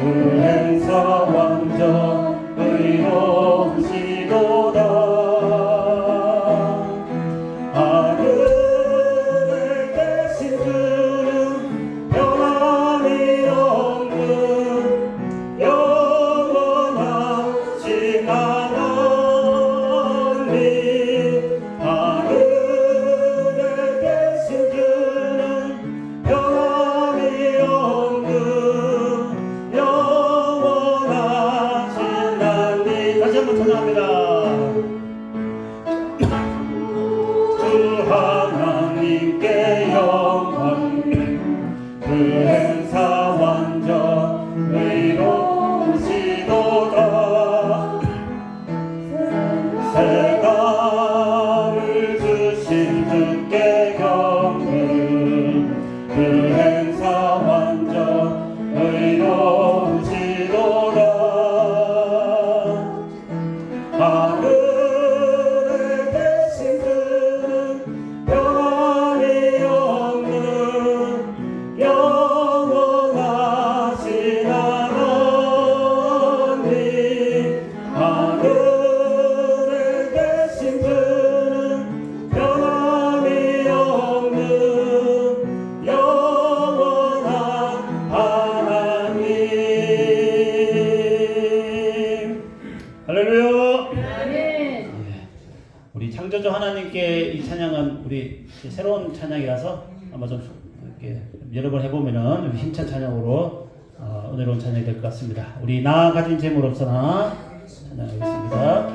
행사 완전 의로우시도다. 하늘에 계신 주는 변함이 없는 영원하신 하나님. 하늘에 계신 주는 변함이 없는 영원하신 하나님. 다시 한번 찬양합니다. 주 하나님께 영광, 그 행사 완전 의로우시도다. 세가를 주신 주께 경배, 그 행사 완전 의로우시도다. 하늘에 계신 주는 변함이 없는 영원하신 하나님. 하늘에 계신 주는 변함이 없는 영원한 하나님. 할렐루야. 우리 창조주 하나님께 이 찬양은 우리 새로운 찬양이라서 아마 좀 이렇게 여러 번 해보면은 우리 힘찬 찬양으로 은혜로운 찬양이 될 것 같습니다. 우리 나 가진 재물 없으나 찬양하겠습니다.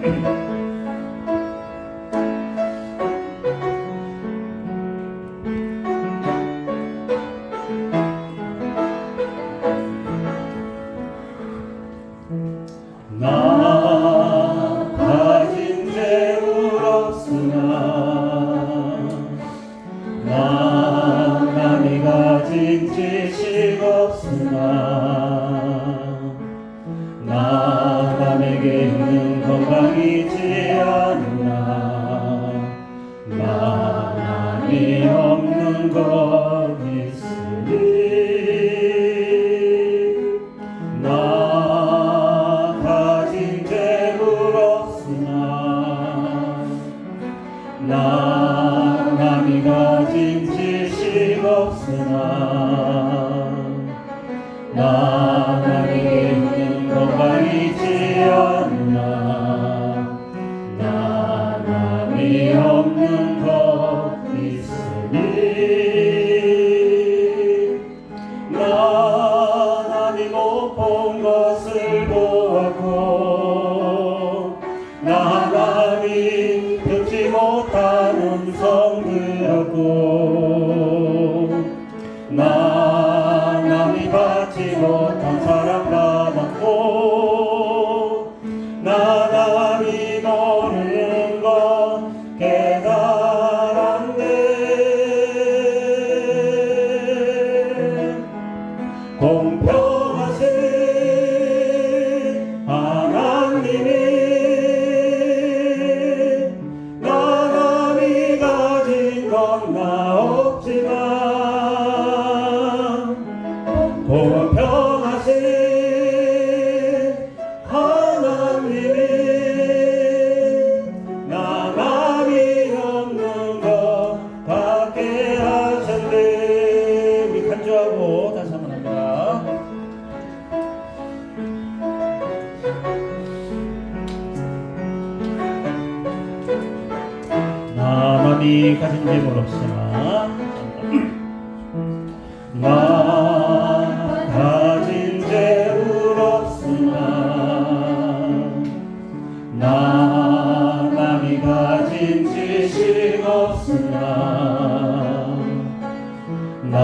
나 가진 재물 없으나 나 남이 가진 지식 없으나 나 남에게 있는 건강이지 않으나 나 남이 없는 것 있으니 나 가진 재물 없으나 나 남이 가진 지식 없으나 나 남에게 있는 건강이지 않으나 나 남이 없는 것 있으니 나 남이 못 본 것을 보았고 나 남이 듣지 못한 음성 들었고 나 남이 받지 못한 사랑 받았고 나 남이 모르는 것 깨달았네. 공평하신 하나님이 나 남이 가진 건 나 없지만 공평하신 하나님이 나 남이 없는 것 받게 하셨네. 우리 간주하고 다시 한번 합니다. 나 남이 가진 재물 없으나 나 가진 재물 없으나 나 남이 가진 지식 없으나 나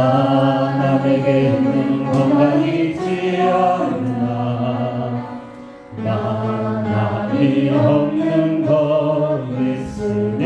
남에게 있는 건강이지 않으나 나 남이 없는 것 있으니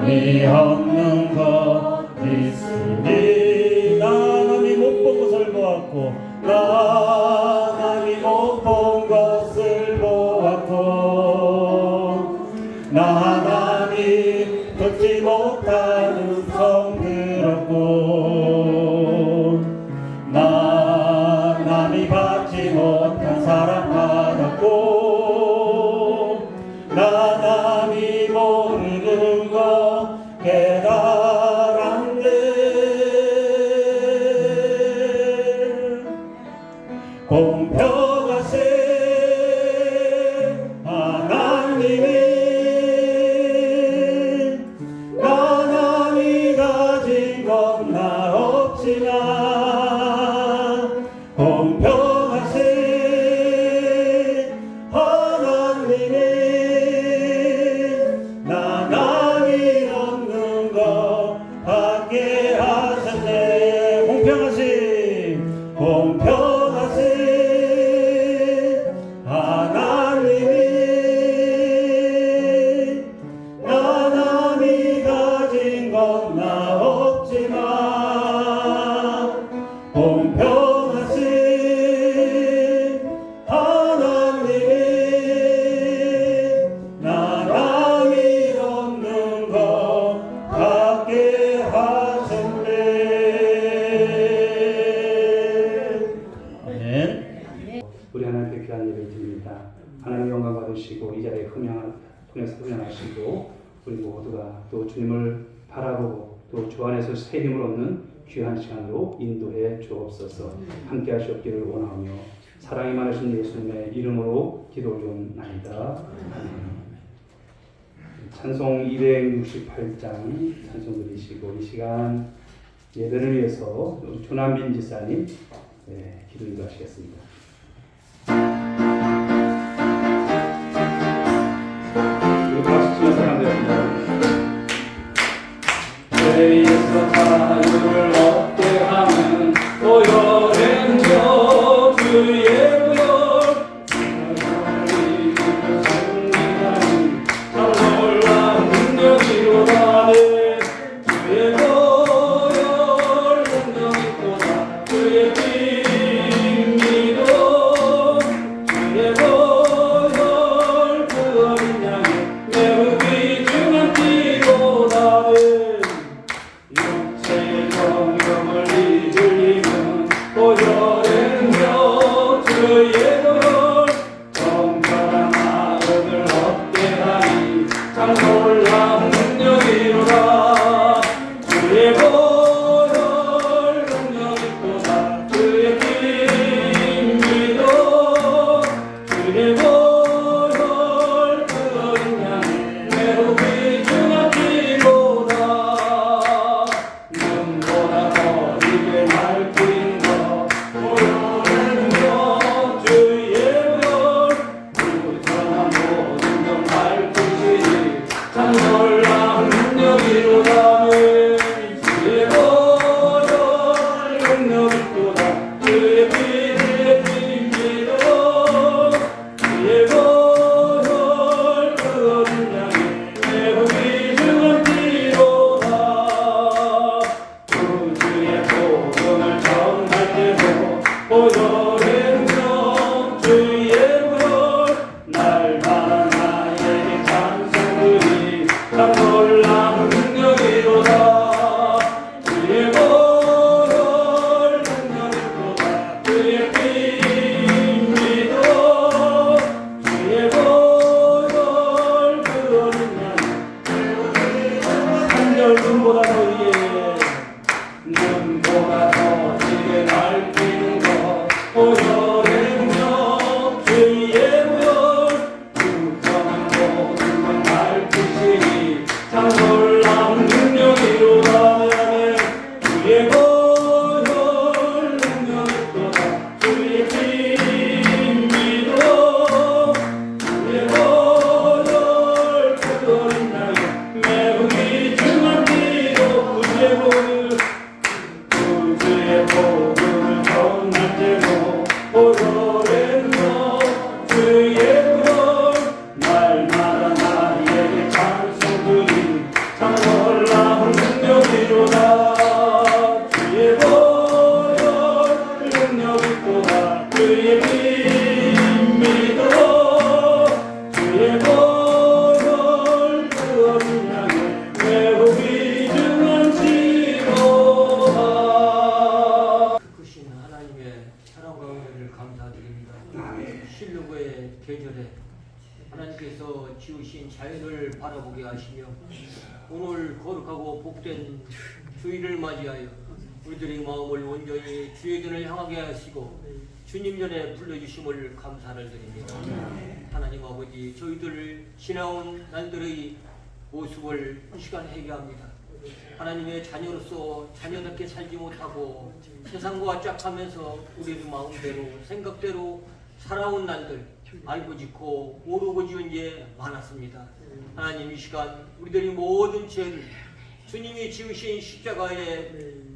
남이 없는 것 있으니 나 남이 못 본 것을 보았고 나 남이 못 본 것을 보았고 나 남이 듣지 못한 음성 들었고 나 남이 받지 못한 사랑 받았고 나 남이 모르는 것 깨달았네. 공평하신 하나님이 나 남이 가진 건 나 없지만 공평하신 하나님이 나 남이 없는 것 받게 하셨네. 공평하신 하나님이 나 남이 가진 건 나 없지만 공평하신 하나님이 나 남이 없는 것 받게 하셨네. 아멘. 우리 하나님께 귀한 예배를 드립니다. 하나님 영광 받으시고 이 자리에 통해서 흠양하시고 우리 모두가 또 주님을 바라보고 또 주 안에서 새 힘을 얻는 귀한 시간으로 인도해 주옵소서. 함께 하시옵기를 원하며 사랑이 많으신 예수님의 이름으로 기도 올리옵나이다. 찬송 268장 찬송 드리시고 이 시간 예배를 위해서 조남빈 지사님 기도 인도하시겠습니다. 그리고 박수 치는 사람들입니다. 죄에서 자유를 얻게 하는 오열행여 주의 구원 우리 주를 승리하는 참 놀라운 능력이로다. 주의 보혈 능력이 또다. 주의 빛미도 주의 보혈 그 어린 양의 매우 귀중한 피로다. 육체의 정욕을 이들리는 보혈행여 주의 보혈 정결한 마음을 얻게 하니 참 놀라운 능력이로다. 주의 보혈 능력이 또다. 주의 빛미도 주의 보혈 그 어린 양의 매우 귀중한 피로다. 눈보다 더 이게 맑은 것 보혈행여 주의 보혈 부정한 모든 것 밝히시니 참 놀라운 능력이로다. 주의 보혈 능력이 또다. 주의 빛미도 주의 보혈 그 어린 양의 매우 귀중한 피로다. 주의 복음을 전할 때도 보혈행여 주의 보혈 날마다 나에게 찬송들이 참 하시며 오늘 거룩하고 복된 주일을 맞이하여 우리들의 마음을 온전히 주의 전을 향하게 하시고 주님 전에 불러주심을 감사를 드립니다. 하나님 아버지, 저희들 지나온 날들의 모습을 이 시간 회개합니다. 하나님의 자녀로서 자녀답게 살지 못하고 세상과 짝하면서 우리의 마음대로 생각대로 살아온 날들 알고 짓고 모르고 지은 죄 많았습니다. 하나님, 이 시간 우리들이 모든 죄를 주님이 지으신 십자가에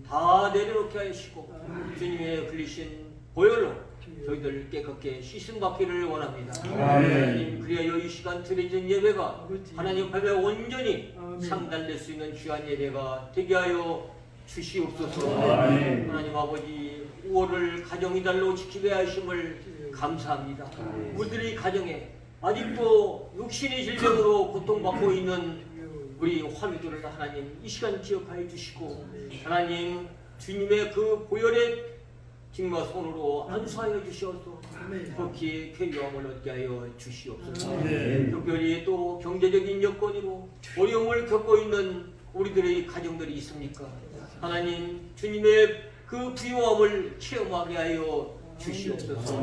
다 내려놓게 하시고 주님의 흘리신 보혈로 저희들 깨끗게 씻음 받기를 원합니다. 하나님, 그리하여 이 시간 드려진 예배가 하나님 앞에 온전히 상달될 수 있는 귀한 예배가 되게 하여 주시옵소서. 하나님 아버지, 5월을 가정이달로 지키게 하심을 감사합니다. 우리들이 가정에 아직도 육신의 질병으로 고통받고 있는 우리 화미들을 하나님 이 시간 기억하여 주시고, 하나님 주님의 그 보혈의 정말 손으로 안수하여 주시옵소서. 그렇게 쾌유함을 얻게 하여 주시옵소서. 특별히 또 경제적인 여건으로 어려움을 겪고 있는 우리들의 가정들이 있습니까? 하나님 주님의 그 부유함을 체험하게 하여 주시옵소서.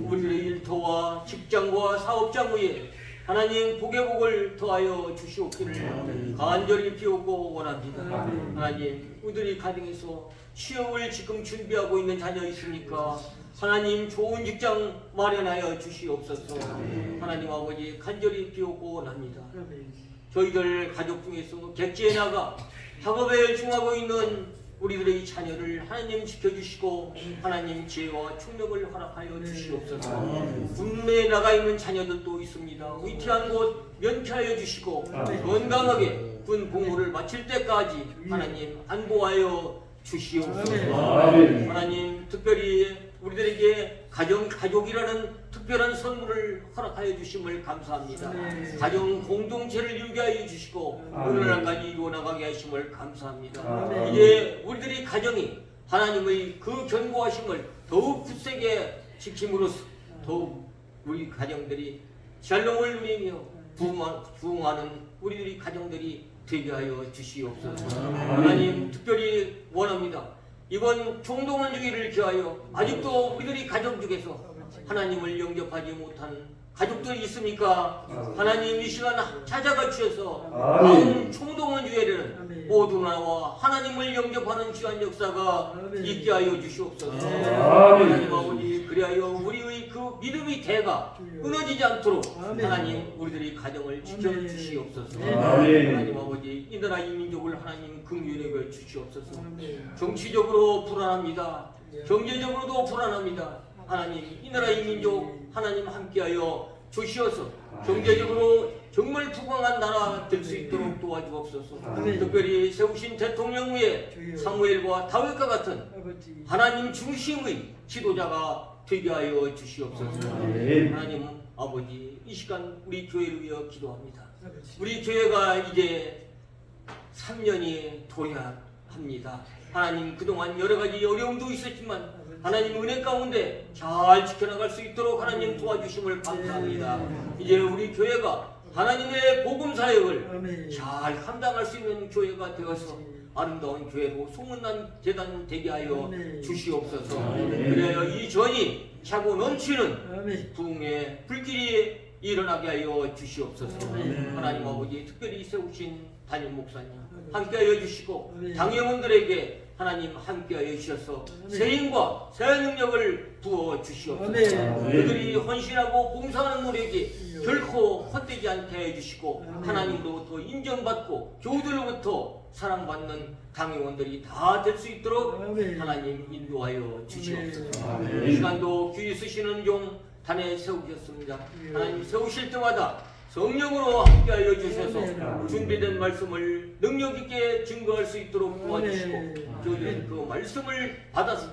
우리들의 일터와 직장과 사업장 위에 하나님 복의 복을 더하여 주시옵기를 간절히 비우고 원합니다. 하나님, 우리들이 가정에서 취업을 지금 준비하고 있는 자녀 있습니까? 하나님, 좋은 직장 마련하여 주시옵소서. 하나님 아버지, 간절히 비우고 원합니다. 저희들 가족 중에서 객지에 나가 학업에 열중하고 있는 우리들의 자녀를 하나님 지켜주시고 하나님 지혜와 충력을 허락하여 주시옵소서. 군대에 나가 있는 자녀들도 있습니다. 위태한 곳 면피하여 주시고 건강하게 군 복무를 마칠 때까지 하나님 안보하여 주시옵소서. 하나님, 특별히 우리들에게 가족이라는 특별한 선물을 허락하여 주심을 감사합니다. 가정 공동체를 유지하여 주시고 오늘날까지 이루어나가게 하심을 감사합니다. 이제 우리들의 가정이 하나님의 그 견고하심을 더욱 굳세게 지킴으로써 더욱 우리 가정들이 샬롬을 누리며 부흥하는 우리들의 가정들이 되게 하여 주시옵소서. 하나님, 특별히 원합니다. 이번 총동원 주기를 기하여 아직도 우리들이 가족 중에서 하나님을 영접하지 못한 가족들이 있습니까? 하나님, 이 시간 찾아가 주셔서 다음 총동원 주일에는 모두 나와 하나님을 영접하는 귀한 역사가 있게 하여 주시옵소서. 하나님 아버지, 그리하여 우리의 그 믿음의 대가 끊어지지 않도록 하나님 우리들의 가정을 지켜주시옵소서. 하나님 아버지, 이 나라 이 민족을 하나님 긍휼히 여겨 주시옵소서. 정치적으로 불안합니다. 경제적으로도 불안합니다. 하나님, 이 나라 이 민족 하나님 함께하여 주시어서 경제적으로 정말 부강한 나라 될 수 있도록 도와주옵소서. 특별히 세우신 대통령 위에 사무엘과 다윗과 같은 하나님 중심의 지도자가 되게 하여 주시옵소서. 하나님 아버지, 이 시간 우리 교회를 위하여 기도합니다. 우리 교회가 이제 3년이 도래합니다. 하나님, 그동안 여러 가지 어려움도 있었지만 하나님 은혜 가운데 잘 지켜나갈 수 있도록 하나님 도와주심을 감사합니다. 이제 우리 교회가 하나님의 복음 사역을 잘 감당할 수 있는 교회가 되어서 아름다운 교회로 소문난 재단 되게 하여 주시옵소서. 그래야 이 전이 차고 넘치는 부흥의 불길이 일어나게 하여 주시옵소서. 하나님 아버지, 특별히 세우신 담임 목사님 함께하여 주시고 당회원들에게 하나님 함께하여 주셔서 새 힘과 새 능력을 부어 주시옵소서. 그들이 헌신하고 봉사하는 노력이 결코 헛되지 않게 해주시고 하나님으로부터 인정받고 교우들로부터 사랑받는 당회원들이 다 될 수 있도록 하나님 인도하여 주시옵소서. 이 시간도 귀히 쓰시는 종 단에 세우셨습니다. 하나님, 세우실 때마다 성령으로 함께하여 주셔서 준비된 말씀을 능력 있게 증거할 수 있도록 도와주시고 저희들은 그 말씀을 받아서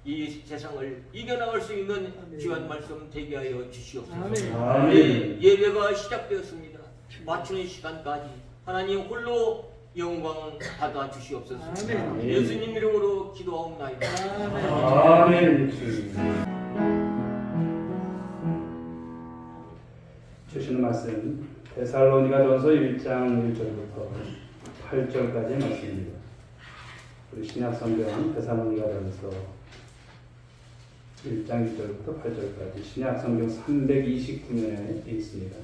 이 세상을 이겨나갈 수 있는 귀한 말씀 되게 하여 주시옵소서. 예배가 시작되었습니다. 맞추는 시간까지 하나님 홀로 영광 받아 주시옵소서. 예수님 이름으로 기도하옵나이다. 아멘. 주시는 말씀 데살로니가전서 1장 1절부터 8절까지의 말씀입니다. 우리 신약성경 데살로니가전서 1장 1절부터 8절까지 신약성경 329면에 있습니다.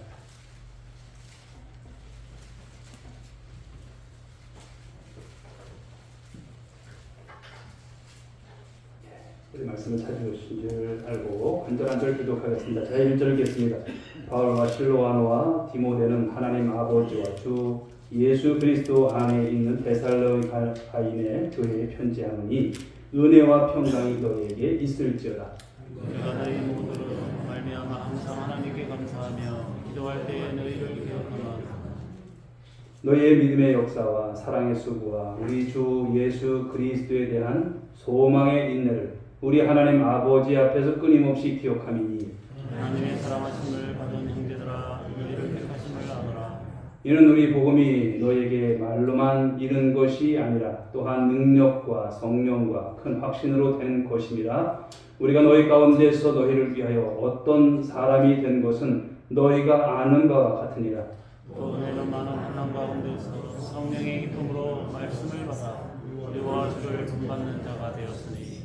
우리 말씀을 찾으신 줄 알고 간절 기도하겠습니다. 제 1절 읽겠습니다. 바울과 실로아노와 디모데는 하나님 아버지와 주 예수 그리스도 안에 있는 데살로니가인의 교회에 편지하노니 은혜와 평강이 너희에게 있을지어다. 내가 너희 모두를 말미암아 항상 하나님께 감사하며 기도할 때에 너희를 기억하노라. 너희의 믿음의 역사와 사랑의 수고와 우리 주 예수 그리스도에 대한 소망의 인내를 우리 하나님 아버지 앞에서 끊임없이 기억함이니 하나님의 사랑하심을 받은 형제들아 너희를 택하심을 아노라. 이는 우리 복음이 너희에게 말로만 이른 것이 아니라 또한 능력과 성령과 큰 확신으로 된 것임이라. 우리가 너희 가운데서 너희를 위하여 어떤 사람이 된 것은 너희가 아는 바와 같으니라. 또 너희는 많은 환난 가운데서 성령의 기쁨으로 말씀을 받아 우리와 주를 본받는 자가 되었으니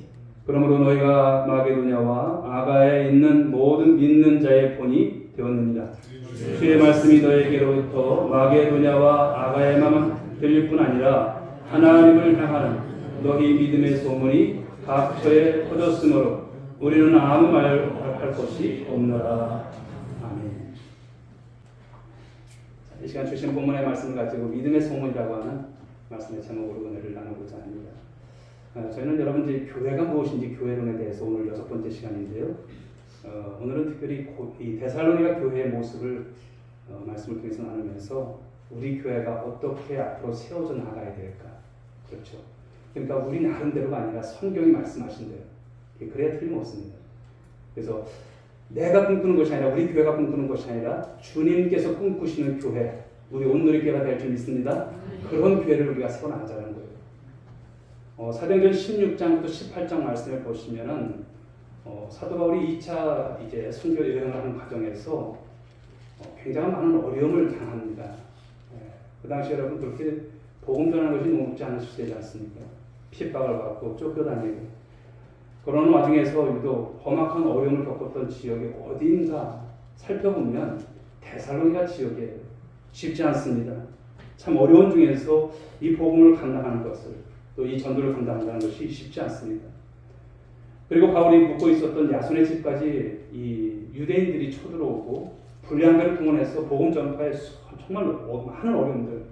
그러므로 너희가 마게도냐와 아가에 있는 모든 믿는 자의 본이 되었느니라. 주의 말씀이 너희에게로부터 마게도냐와 아가에만 들릴 뿐 아니라 하나님을 향하는 너희 믿음의 소문이 각처에 퍼졌으므로 우리는 아무 말할 것이 없노라. 아멘. 이 시간 주신 본문의 말씀을 가지고 믿음의 소문이라고 하는 말씀의 제목으로 은혜를 나누고자 합니다. 저희는 여러분들이 교회가 무엇인지 교회론에 대해서 오늘 6번째 시간인데요. 오늘은 특별히 이 데살로니가 교회의 모습을 말씀을 통해서 나누면서 우리 교회가 어떻게 앞으로 세워져 나가야 될까. 그렇죠. 그러니까 우리 나름대로가 아니라 성경이 말씀하신 대로. 그래야 틀림없습니다. 그래서 내가 꿈꾸는 것이 아니라 우리 교회가 꿈꾸는 것이 아니라 주님께서 꿈꾸시는 교회, 우리 온누리교회가 될 줄 믿습니다. 그런 교회를 우리가 세워나가자는 거예요. 사도행전 16장부터 18장 말씀을 보시면은 사도 바울이 2차 이제 선교 여행을 하는 과정에서 굉장히 많은 어려움을 당합니다. 그 당시 여러분 그렇게 복음 전하는 것이 녹록지 않은 시대지 않습니까? 핍박을 받고 쫓겨다니고 그러는 와중에서 유독 험악한 어려움을 겪었던 지역이 어디인가 살펴보면 데살로니가 지역이에요. 쉽지 않습니다. 참 어려운 중에서 이 복음을 감당하는 것을 또 이 전도를 감당한다는 것이 쉽지 않습니다. 그리고 바울이 묵고 있었던 야손의 집까지 이 유대인들이 쳐들어오고 불량배를 동원해서 복음 전파에 정말 많은 어려움들,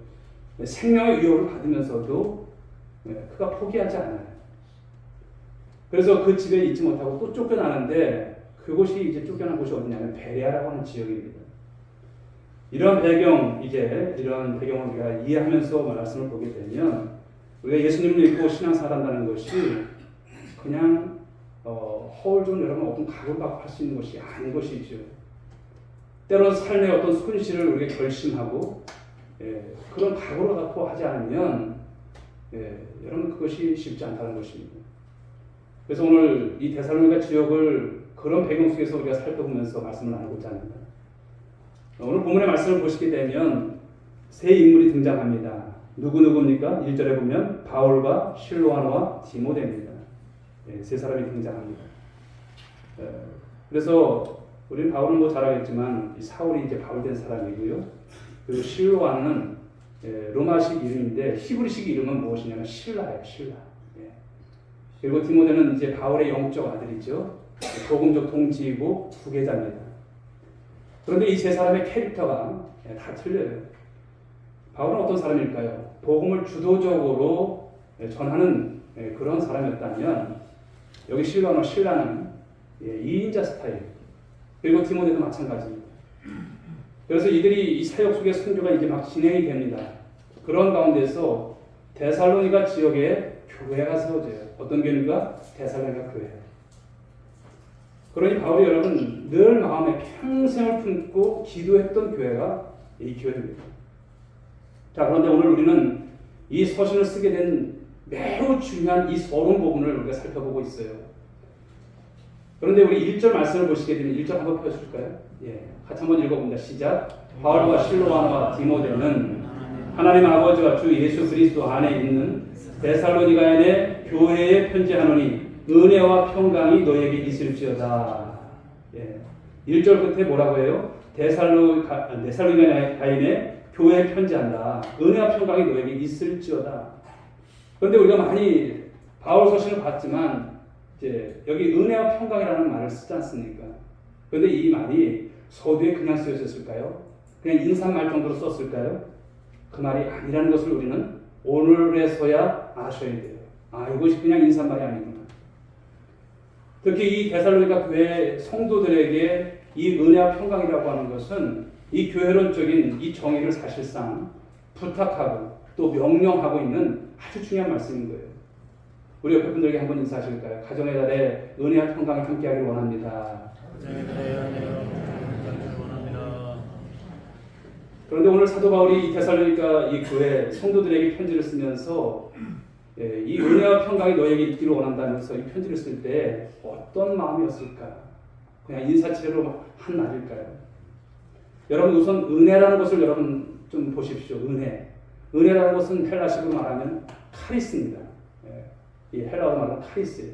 생명의 위협을 받으면서도 그가 포기하지 않아요. 그래서 그 집에 있지 못하고 또 쫓겨나는데 그곳이 이제 쫓겨난 곳이 어디냐면 베레아라고 하는 지역입니다. 이런 배경을 우리가 이해하면서 말씀을 보게 되면 우리가 예수님을 믿고 신앙생활한다는 것이 그냥 허울 좋은 여러분 어떤 각오를 갖고 할 수 있는 것이 아닌 것이죠. 때로는 삶의 어떤 손실을 우리가 결심하고 그런 각오를 갖고 하지 않으면 여러분 그것이 쉽지 않다는 것입니다. 그래서 오늘 이 데살로니가 지역을 그런 배경 속에서 우리가 살펴보면서 말씀을 나누고자 합니다. 오늘 본문의 말씀을 보시게 되면 세 인물이 등장합니다. 누구입니까? 1절에 보면 바울과 실로아노와 디모데입니다. 세 사람이 등장합니다. 그래서 우리는 바울은 잘 알겠지만 사울이 이제 바울 된 사람이고요. 그리고 실로아는 로마식 이름인데 히브리식 이름은 무엇이냐면 실라예요. 실라. 그리고 디모데는 이제 바울의 영적 아들이죠. 복음적 동지이고 후계자입니다. 그런데 이 세 사람의 캐릭터가 다 틀려요. 바울은 어떤 사람일까요? 복음을 주도적으로 전하는 그런 사람이었다면 여기 실라는 2인자 스타일, 그리고 디모데도 마찬가지입니다. 그래서 이들이 이 사역 속의 선교가 이제 막 진행이 됩니다. 그런 가운데서 데살로니가 지역에 교회가 세워져요. 어떤 교회입니까? 데살로니가 교회. 그러니 바울이 여러분 늘 마음에 평생을 품고 기도했던 교회가 이 교회입니다. 자, 그런데 오늘 우리는 이 서신을 쓰게 된 매우 중요한 이 서론 부분을 우리가 살펴보고 있어요. 그런데 우리 1절 말씀을 보시게 되면 1절 한번 펴줄까요? 같이 한번 읽어봅니다. 시작. 바울과 실로아와 디모데는 하나님 아버지와 주 예수 그리스도 안에 있는 데살로니가인의 교회에 편지하노니 은혜와 평강이 너에게 있을지어다. 예. 1절 끝에 뭐라고 해요? 데살로니가인의 교회에 편지한다. 은혜와 평강이 너에게 있을지어다. 그런데 우리가 많이 바울 서신을 봤지만 이제 여기 은혜와 평강이라는 말을 쓰지 않습니까? 그런데 이 말이 서두에 그냥 쓰여졌을까요? 그냥 인사말 정도로 썼을까요? 그 말이 아니라는 것을 우리는 오늘에서야 아셔야 돼요. 이것이 그냥 인사말이 아니구나. 특히 이 데살로니가 교회 성도들에게 이 은혜와 평강이라고 하는 것은 이 교회론적인 이 정의를 사실상 부탁하고 또 명령하고 있는 아주 중요한 말씀인 거예요. 우리 옆에 분들에게 한번 인사하실까요? 가정의 달에 은혜와 평강이 함께하길 원합니다. 그런데 오늘 사도 바울이 이 데살로니가 이 교회 성도들에게 편지를 쓰면서 이 은혜와 평강이 너에게 있기를 원한다면서 이 편지를 쓸 때 어떤 마음이었을까? 그냥 인사치레로 한 말일까요? 여러분 우선 은혜라는 것을 여러분 좀 보십시오. 은혜라는 것은 헬라식으로 말하면 카리스입니다. 이 헬라어로 말하면 카리스예요.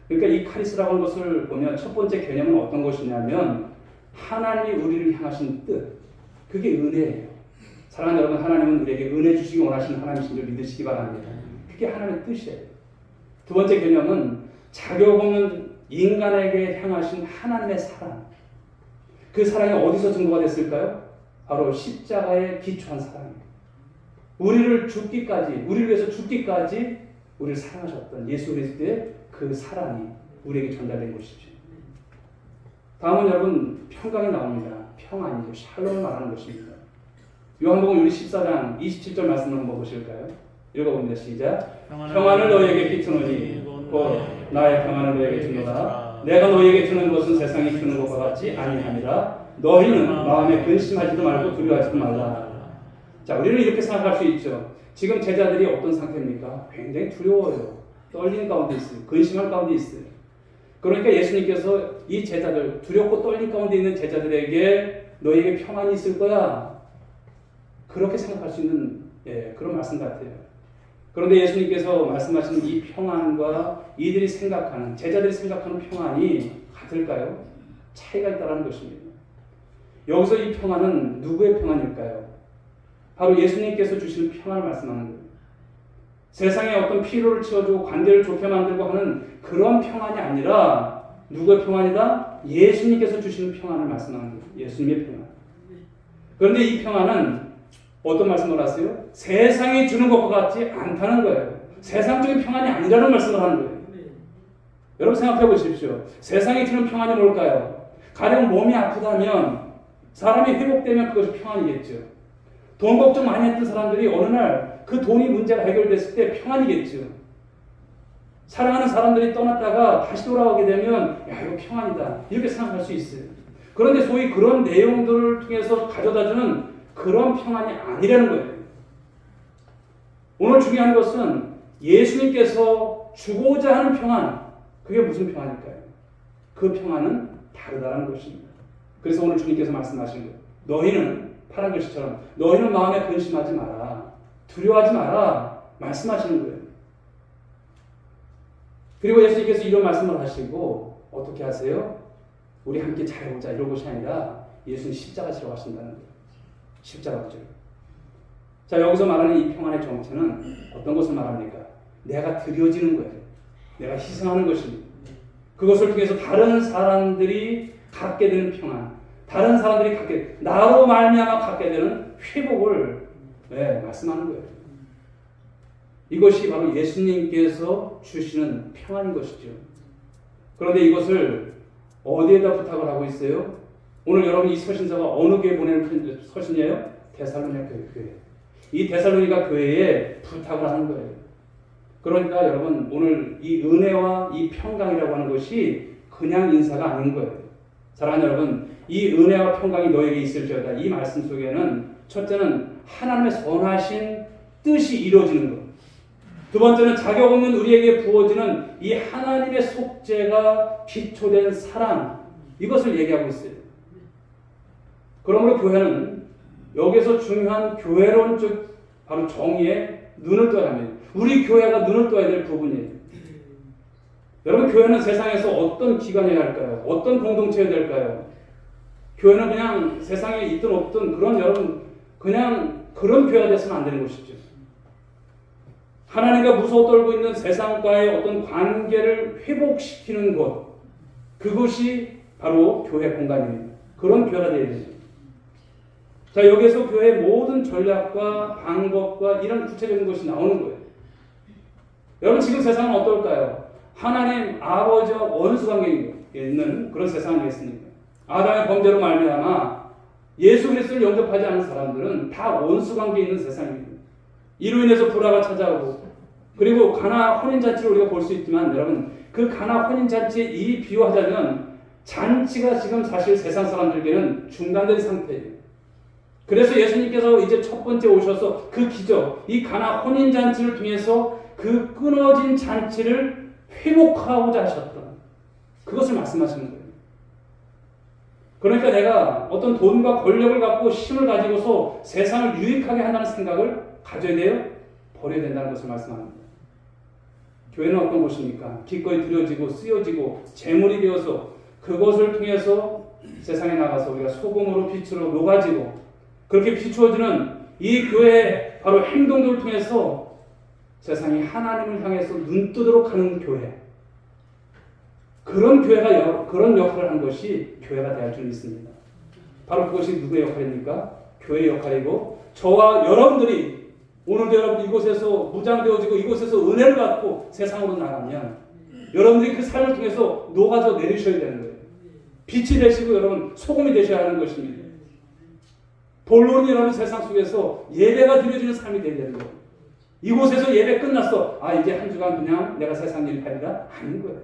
그러니까 이 카리스라고 하는 것을 보면 첫 번째 개념은 어떤 것이냐면 하나님이 우리를 향하신 뜻, 그게 은혜예요. 사랑하는 여러분, 하나님은 우리에게 은혜 주시기 원하시는 하나님이신 줄 믿으시기 바랍니다. 그게 하나님의 뜻이에요. 두 번째 개념은 자격 없는 인간에게 향하신 하나님의 사랑. 그 사랑이 어디서 증거가 됐을까요? 바로 십자가에 기초한 사랑이에요. 우리를 위해서 죽기까지 우리를 사랑하셨던 예수 그리스도의 그 사랑이 우리에게 전달된 것이죠. 다음은 여러분 평강이 나옵니다. 평안이죠. 샬롬을 말하는 것입니다. 요한복음 14장 27절 말씀을 한번 보실까요? 읽어봅니다. 시작. 평안을 너희에게 끼치노니 곧 나의 평안을 너희에게 주노라. 내가 너희에게 주는 것은 세상이 주는 것과 같지 아니하니라. 너희는 마음에 근심하지도 말고 두려워하지도 말라. 자, 우리는 이렇게 생각할 수 있죠. 지금 제자들이 어떤 상태입니까? 굉장히 두려워요. 떨리는 가운데 있어요. 근심할 가운데 있어요. 그러니까 예수님께서 이 제자들, 두렵고 떨린 가운데 있는 제자들에게 너희에게 평안이 있을 거야. 그렇게 생각할 수 있는 그런 말씀 같아요. 그런데 예수님께서 말씀하시는 이 평안과 이들이 생각하는, 제자들이 생각하는 평안이 같을까요? 차이가 있다는 것입니다. 여기서 이 평안은 누구의 평안일까요? 바로 예수님께서 주시는 평안을 말씀하는 거예요. 세상에 어떤 피로를 채워주고 관계를 좋게 만들고 하는 그런 평안이 아니라 누구의 평안이다? 예수님께서 주시는 평안을 말씀하는 거예요. 예수님의 평안. 그런데 이 평안은 어떤 말씀을 하세요? 세상이 주는 것과 같지 않다는 거예요. 세상적인 평안이 아니라는 말씀을 하는 거예요. 여러분 생각해 보십시오. 세상이 주는 평안이 뭘까요? 가령 몸이 아프다면 사람이 회복되면 그것이 평안이겠죠. 돈 걱정 많이 했던 사람들이 어느 날 그 돈이 문제가 해결됐을 때 평안이겠죠. 사랑하는 사람들이 떠났다가 다시 돌아오게 되면 이거 평안이다. 이렇게 생각할 수 있어요. 그런데 소위 그런 내용들을 통해서 가져다주는 그런 평안이 아니라는 거예요. 오늘 중요한 것은 예수님께서 주고자 하는 평안, 그게 무슨 평안일까요? 그 평안은 다르다는 것입니다. 그래서 오늘 주님께서 말씀하신 거예요. 너희는 파란 글씨처럼 너희는 마음에 근심하지 마라. 두려워하지 마라. 말씀하시는 거예요. 그리고 예수님께서 이런 말씀을 하시고 어떻게 하세요? 우리 함께 잘해보자 이런 것이 아니라 예수님 십자가 지러 가신다는 거예요. 십자가 지러. 자, 여기서 말하는 이 평안의 정체는 어떤 것을 말합니까? 내가 드려지는 거예요. 내가 희생하는 것입니다. 그것을 통해서 다른 사람들이 갖게 되는 평안, 다른 사람들이 나로 말미암아 갖게 되는 회복을 말씀하는 거예요. 이것이 바로 예수님께서 주시는 평안인 것이죠. 그런데 이것을 어디에다 부탁을 하고 있어요? 오늘 여러분 이 서신서가 어느 교회에 보내는 서신이에요? 데살로니가 교회. 이 데살로니가 교회에 부탁을 하는 거예요. 그러니까 여러분 오늘 이 은혜와 이 평강이라고 하는 것이 그냥 인사가 아닌 거예요. 사랑하는 여러분, 이 은혜와 평강이 너에게 있을지어다. 이 말씀 속에는 첫째는 하나님의 선하신 뜻이 이루어지는 것. 두 번째는 자격 없는 우리에게 부어지는 이 하나님의 속죄가 기초된 사랑. 이것을 얘기하고 있어요. 그러므로 교회는 여기서 중요한 교회론적 바로 정의에 눈을 떠야 합니다. 우리 교회가 눈을 떠야 될 부분이에요. 여러분, 교회는 세상에서 어떤 기관이어야 할까요? 어떤 공동체여야 될까요? 교회는 그냥 세상에 있든 없든 그런 여러분 그냥 그런 교회가 돼서는 안 되는 것이죠. 하나님과 무서워 떨고 있는 세상과의 어떤 관계를 회복시키는 것, 그것이 바로 교회 공간입니다. 그런 교회가 되어야 됩니다. 자, 여기서 교회의 모든 전략과 방법과 이런 구체적인 것이 나오는 거예요. 여러분, 지금 세상은 어떨까요? 하나님 아버지와 원수 관계에 있는 그런 세상 아니겠습니까? 아담의 범죄로 말미암아 예수 그리스도를 영접하지 않은 사람들은 다 원수 관계에 있는 세상입니다. 이로 인해서 불화가 찾아오고, 그리고 가나 혼인잔치를 우리가 볼 수 있지만, 여러분, 그 가나 혼인잔치에 이 비유하자면 잔치가 지금 사실 세상 사람들에게는 중단된 상태예요. 그래서 예수님께서 이제 첫 번째 오셔서 그 기적, 이 가나 혼인잔치를 통해서 그 끊어진 잔치를 회복하고자 하셨던 그것을 말씀하시는 거예요. 그러니까 내가 어떤 돈과 권력을 갖고 힘을 가지고서 세상을 유익하게 한다는 생각을 가져야 돼요? 버려야 된다는 것을 말씀합니다. 교회는 어떤 곳입니까? 기꺼이 드려지고 쓰여지고 재물이 되어서 그것을 통해서 세상에 나가서 우리가 소금으로 빛으로 녹아지고 그렇게 비추어지는 이 교회의 바로 행동들을 통해서 세상이 하나님을 향해서 눈뜨도록 하는 교회, 그런 교회가 그런 역할을 한 것이 교회가 되어 줄 있습니다. 바로 그것이 누구의 역할입니까? 교회의 역할이고, 저와 여러분들이 오늘도 여러분 이곳에서 무장되어지고 이곳에서 은혜를 받고 세상으로 나가면 여러분들이 그 삶을 통해서 녹아져 내리셔야 되는 거예요. 빛이 되시고 여러분 소금이 되셔야 하는 것입니다. 본론이 여러분 세상 속에서 예배가 드려지는 삶이 되어야 되는 거예요. 이곳에서 예배 끝났어. 아, 이제 한 주간 그냥 내가 세상 일 하리라. 아닌 거예요.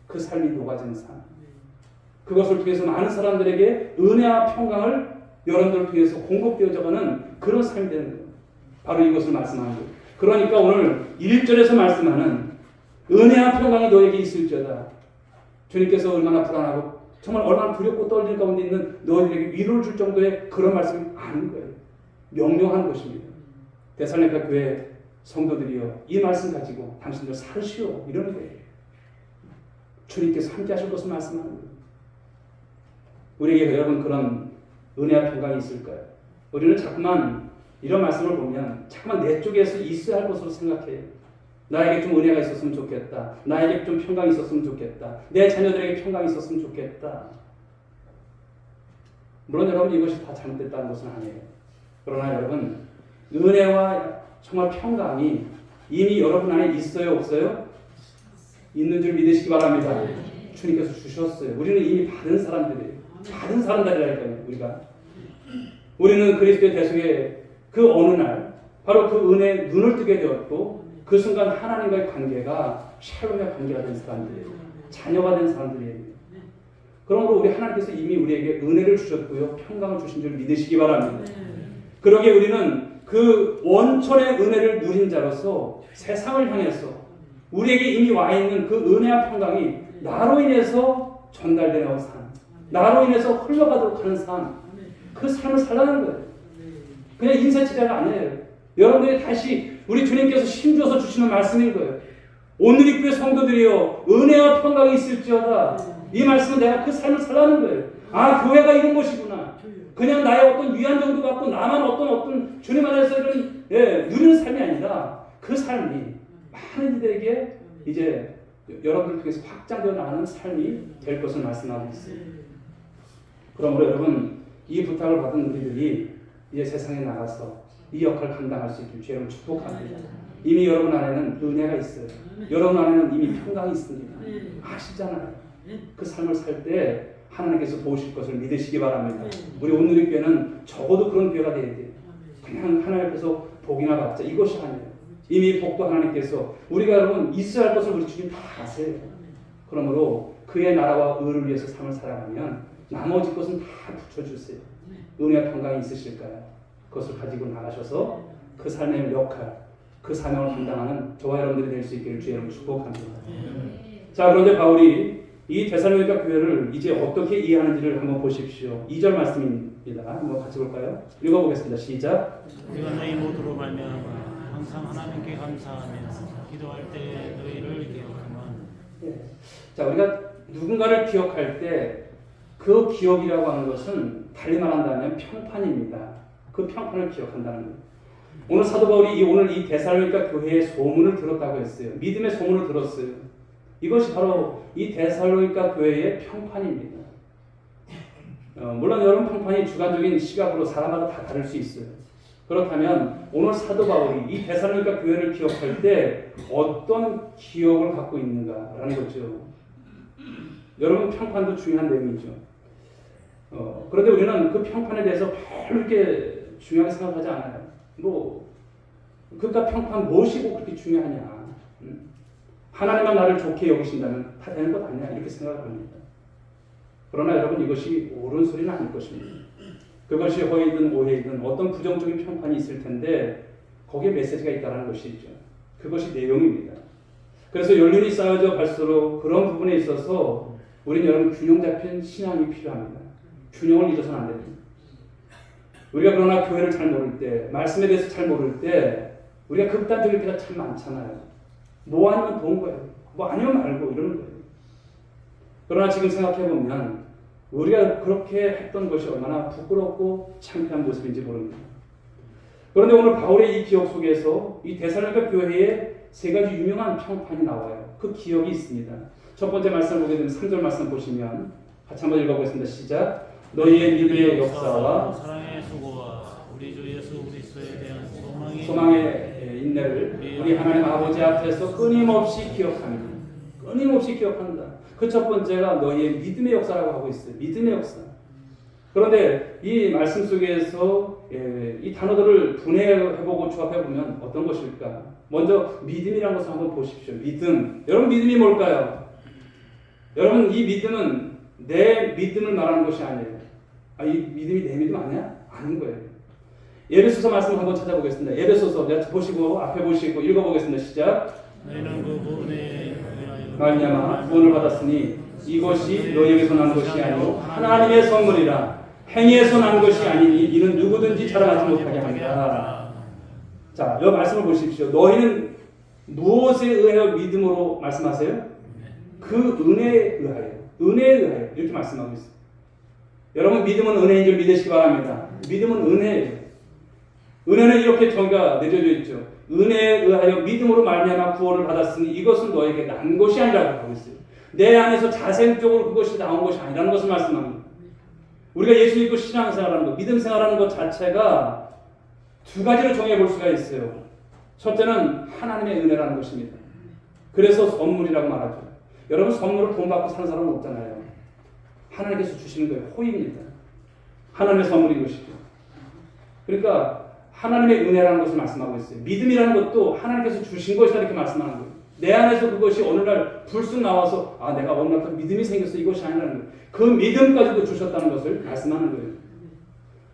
그 삶이 녹아지는 삶. 그것을 통해서 많은 사람들에게 은혜와 평강을 여러분들을 통해서 공급되어져가는 그런 삶이 되는 거예요. 바로 이것을 말씀하는 거예요. 그러니까 오늘 1절에서 말씀하는 은혜와 평강이 너에게 있을지어다. 주님께서 얼마나 불안하고 정말 얼마나 두렵고 떨릴 가운데 있는 너희들에게 위로를 줄 정도의 그런 말씀이 아닌 거예요. 명령하는 것입니다. 데살로니가 교회 성도들이여, 이 말씀 가지고 당신들 살으시오, 이러는 거예요. 주님께서 함께 하실 것을 말씀하는 거예요. 우리에게 여러분 그런 은혜와 평강이 있을까요? 우리는 자꾸만 이런 말씀을 보면 자꾸만 내 쪽에서 있어야 할 것으로 생각해요. 나에게 좀 은혜가 있었으면 좋겠다. 나에게 좀 평강이 있었으면 좋겠다. 내 자녀들에게 평강이 있었으면 좋겠다. 물론 여러분 이것이 다 잘못됐다는 것은 아니에요. 그러나 여러분 은혜와 정말 평강이 이미 여러분 안에 있어요, 없어요? 있는 줄 믿으시기 바랍니다. 주님께서 주셨어요. 우리는 이미 받은 사람들이에요. 받은 사람들이라니까요. 우리는 그리스도의 대속에 그 어느 날 바로 그 은혜에 눈을 뜨게 되었고, 그 순간 하나님과의 관계가 샬롬의 관계가 된 사람들이에요. 자녀가 된 사람들이에요. 그러므로 우리 하나님께서 이미 우리에게 은혜를 주셨고요, 평강을 주신 줄 믿으시기 바랍니다. 그러기에 우리는 그 원천의 은혜를 누린 자로서 세상을 향해서 우리에게 이미 와 있는 그 은혜와 평강이 나로 인해서 전달되는 삶, 나로 인해서 흘러가도록 하는 삶, 그 삶을 살라는 거예요. 그냥 인사치레가 아니에요. 여러분들이 다시 우리 주님께서 힘줘서 주시는 말씀인 거예요. 오늘 이 교회 성도들이여, 은혜와 평강이 있을지어다. 이 말씀은 내가 그 삶을 살라는 거예요. 아, 교회가 이런 것이구나. 그냥 나의 어떤 위안 정도 갖고 나만 어떤 주님 안에서 이런 누리는 삶이 아니라 그 삶이 많은 이들에게 이제 여러분을 통해서 확장되어 나가는 삶이 될 것을 말씀하고 있습니다. 그러므로 여러분 이 부탁을 받은 우리들이 이제 세상에 나가서 이 역할을 감당할 수 있길 주님을 축복합니다. 이미 여러분 안에는 은혜가 있어요. 여러분 안에는 이미 평강이 있습니다. 아시잖아요. 그 삶을 살 때 하나님께서 도우실 것을 믿으시기 바랍니다. 우리 오늘의 교회는 적어도 그런 교회가 되어야 돼요. 그냥 하나님께서 복이나 받자 이것이 아니에요. 이미 복도 하나님께서 우리가 여러분 있어야 할 것을 우리 주님 다 아세요. 그러므로 그의 나라와 의를 위해서 삶을 살아가면 나머지 것은 다 붙여주세요. 은혜와 평강이 있으실까요? 그것을 가지고 나가셔서 그 삶의 역할, 그 사명을 감당하는 저와 여러분들이 될 수 있기를 주의 이름으로 축복합니다. 자, 그런데 바울이 이 데살로니가 교회를 이제 어떻게 이해하는지를 한번 보십시오. 2절 말씀입니다. 한번 같이 볼까요? 읽어보겠습니다. 시작. 우리가 너희 모두로 말미암아 항상 하나님께 감사하며 기도할 때 너희를 기억하면. 자, 우리가 누군가를 기억할 때 그 기억이라고 하는 것은 달리 말한다면 평판입니다. 그 평판을 기억한다는 거예요. 오늘 사도 바울이 오늘 이 데살로니가 교회의 소문을 들었다고 했어요. 믿음의 소문을 들었어요. 이것이 바로 이 데살로니가 교회의 평판입니다. 물론 여러분 평판이 주관적인 시각으로 사람마다 다 다를 수 있어요. 그렇다면 오늘 사도 바울이 이 데살로니가 교회를 기억할 때 어떤 기억을 갖고 있는가라는 거죠. 여러분 평판도 중요한 내용이죠. 그런데 우리는 그 평판에 대해서 별로 이렇게 중요하게 생각하지 않아요. 그러니까 평판 무엇이고 그렇게 중요하냐. 하나님만 나를 좋게 여기신다면 다 되는 것 아니냐 이렇게 생각합니다. 그러나 여러분 이것이 옳은 소리는 아닐 것입니다. 그것이 허위든 오해이든 어떤 부정적인 평판이 있을 텐데 거기에 메시지가 있다는 것이죠. 그것이 내용입니다. 그래서 연륜이 쌓여져 갈수록 그런 부분에 있어서 우리는 여러분 균형 잡힌 신앙이 필요합니다. 균형을 잊어서는 안 됩니다. 우리가 그러나 교회를 잘 모를 때, 말씀에 대해서 잘 모를 때 우리가 극단적일 때가 참 많잖아요. 뭐 아니면 돈 거예요. 뭐 아니면 말고 이러는 거예요. 그러나 지금 생각해보면 우리가 그렇게 했던 것이 얼마나 부끄럽고 창피한 모습인지 모릅니다. 그런데 오늘 바울의 이 기억 속에서 이 데살로니가 교회에 세 가지 유명한 평판이 나와요. 그 기억이 있습니다. 첫 번째 말씀을 보게 되면 3절 말씀 보시면 같이 한번 읽어보겠습니다. 시작. 너희의 믿음의 역사와 사랑의 수고와 우리 주 예수 그리스도에 대한 소망의 인내를 우리 하나님 아버지 앞에서 끊임없이 기억합니다. 끊임없이 기억한다. 그 첫 번째가 너희의 믿음의 역사라고 하고 있어요. 믿음의 역사. 그런데 이 말씀 속에서 이 단어들을 분해해보고 조합해보면 어떤 것일까? 먼저 믿음이라는 것을 한번 보십시오. 믿음. 여러분 믿음이 뭘까요? 여러분 이 믿음은 내 믿음을 말하는 것이 아니에요. 이 믿음이 내 믿음 아니야? 아닌 거예요. 에베소서 말씀 한번 찾아보겠습니다. 에베소서 보시고 앞에 보시고 읽어보겠습니다. 시작. 너희는 그 구원에 말미암아 구원을 받았으니 이것이 너희에게서 난 것이 아니요 하나님의 선물이라 행위에서 난 것이 아니니 이는 누구든지 자랑하지 못하게 합니다. 자, 이 말씀을 보십시오. 너희는 무엇에 의하여 믿음으로 말씀하세요? 그 은혜에 의하여. 은혜에 의하여 이렇게 말씀하고 있어요. 여러분 믿음은 은혜인 줄 믿으시기 바랍니다. 믿음은 은혜예요. 은혜는 이렇게 정의가 내려져 있죠. 은혜에 의하여 믿음으로 말미암아 구원을 받았으니 이것은 너에게 난 것이 아니라고 하고 있어요. 내 안에서 자생적으로 그것이 나온 것이 아니라는 것을 말씀합니다. 우리가 예수 믿고 신앙생활하는 것, 믿음 생활하는 것 자체가 두 가지로 정해볼 수가 있어요. 첫째는 하나님의 은혜라는 것입니다. 그래서 선물이라고 말하죠. 여러분 선물을 돈 받고 사는 사람은 없잖아요. 하나님께서 주시는 거예요. 호의입니다. 하나님의 선물인 것이죠. 그러니까 하나님의 은혜라는 것을 말씀하고 있어요. 믿음이라는 것도 하나님께서 주신 것이다 이렇게 말씀하는 거예요. 내 안에서 그것이 어느 날 불쑥 나와서 내가 어느 날 믿음이 생겼어 이것이 아니라는 거예요. 그 믿음까지도 주셨다는 것을 말씀하는 거예요.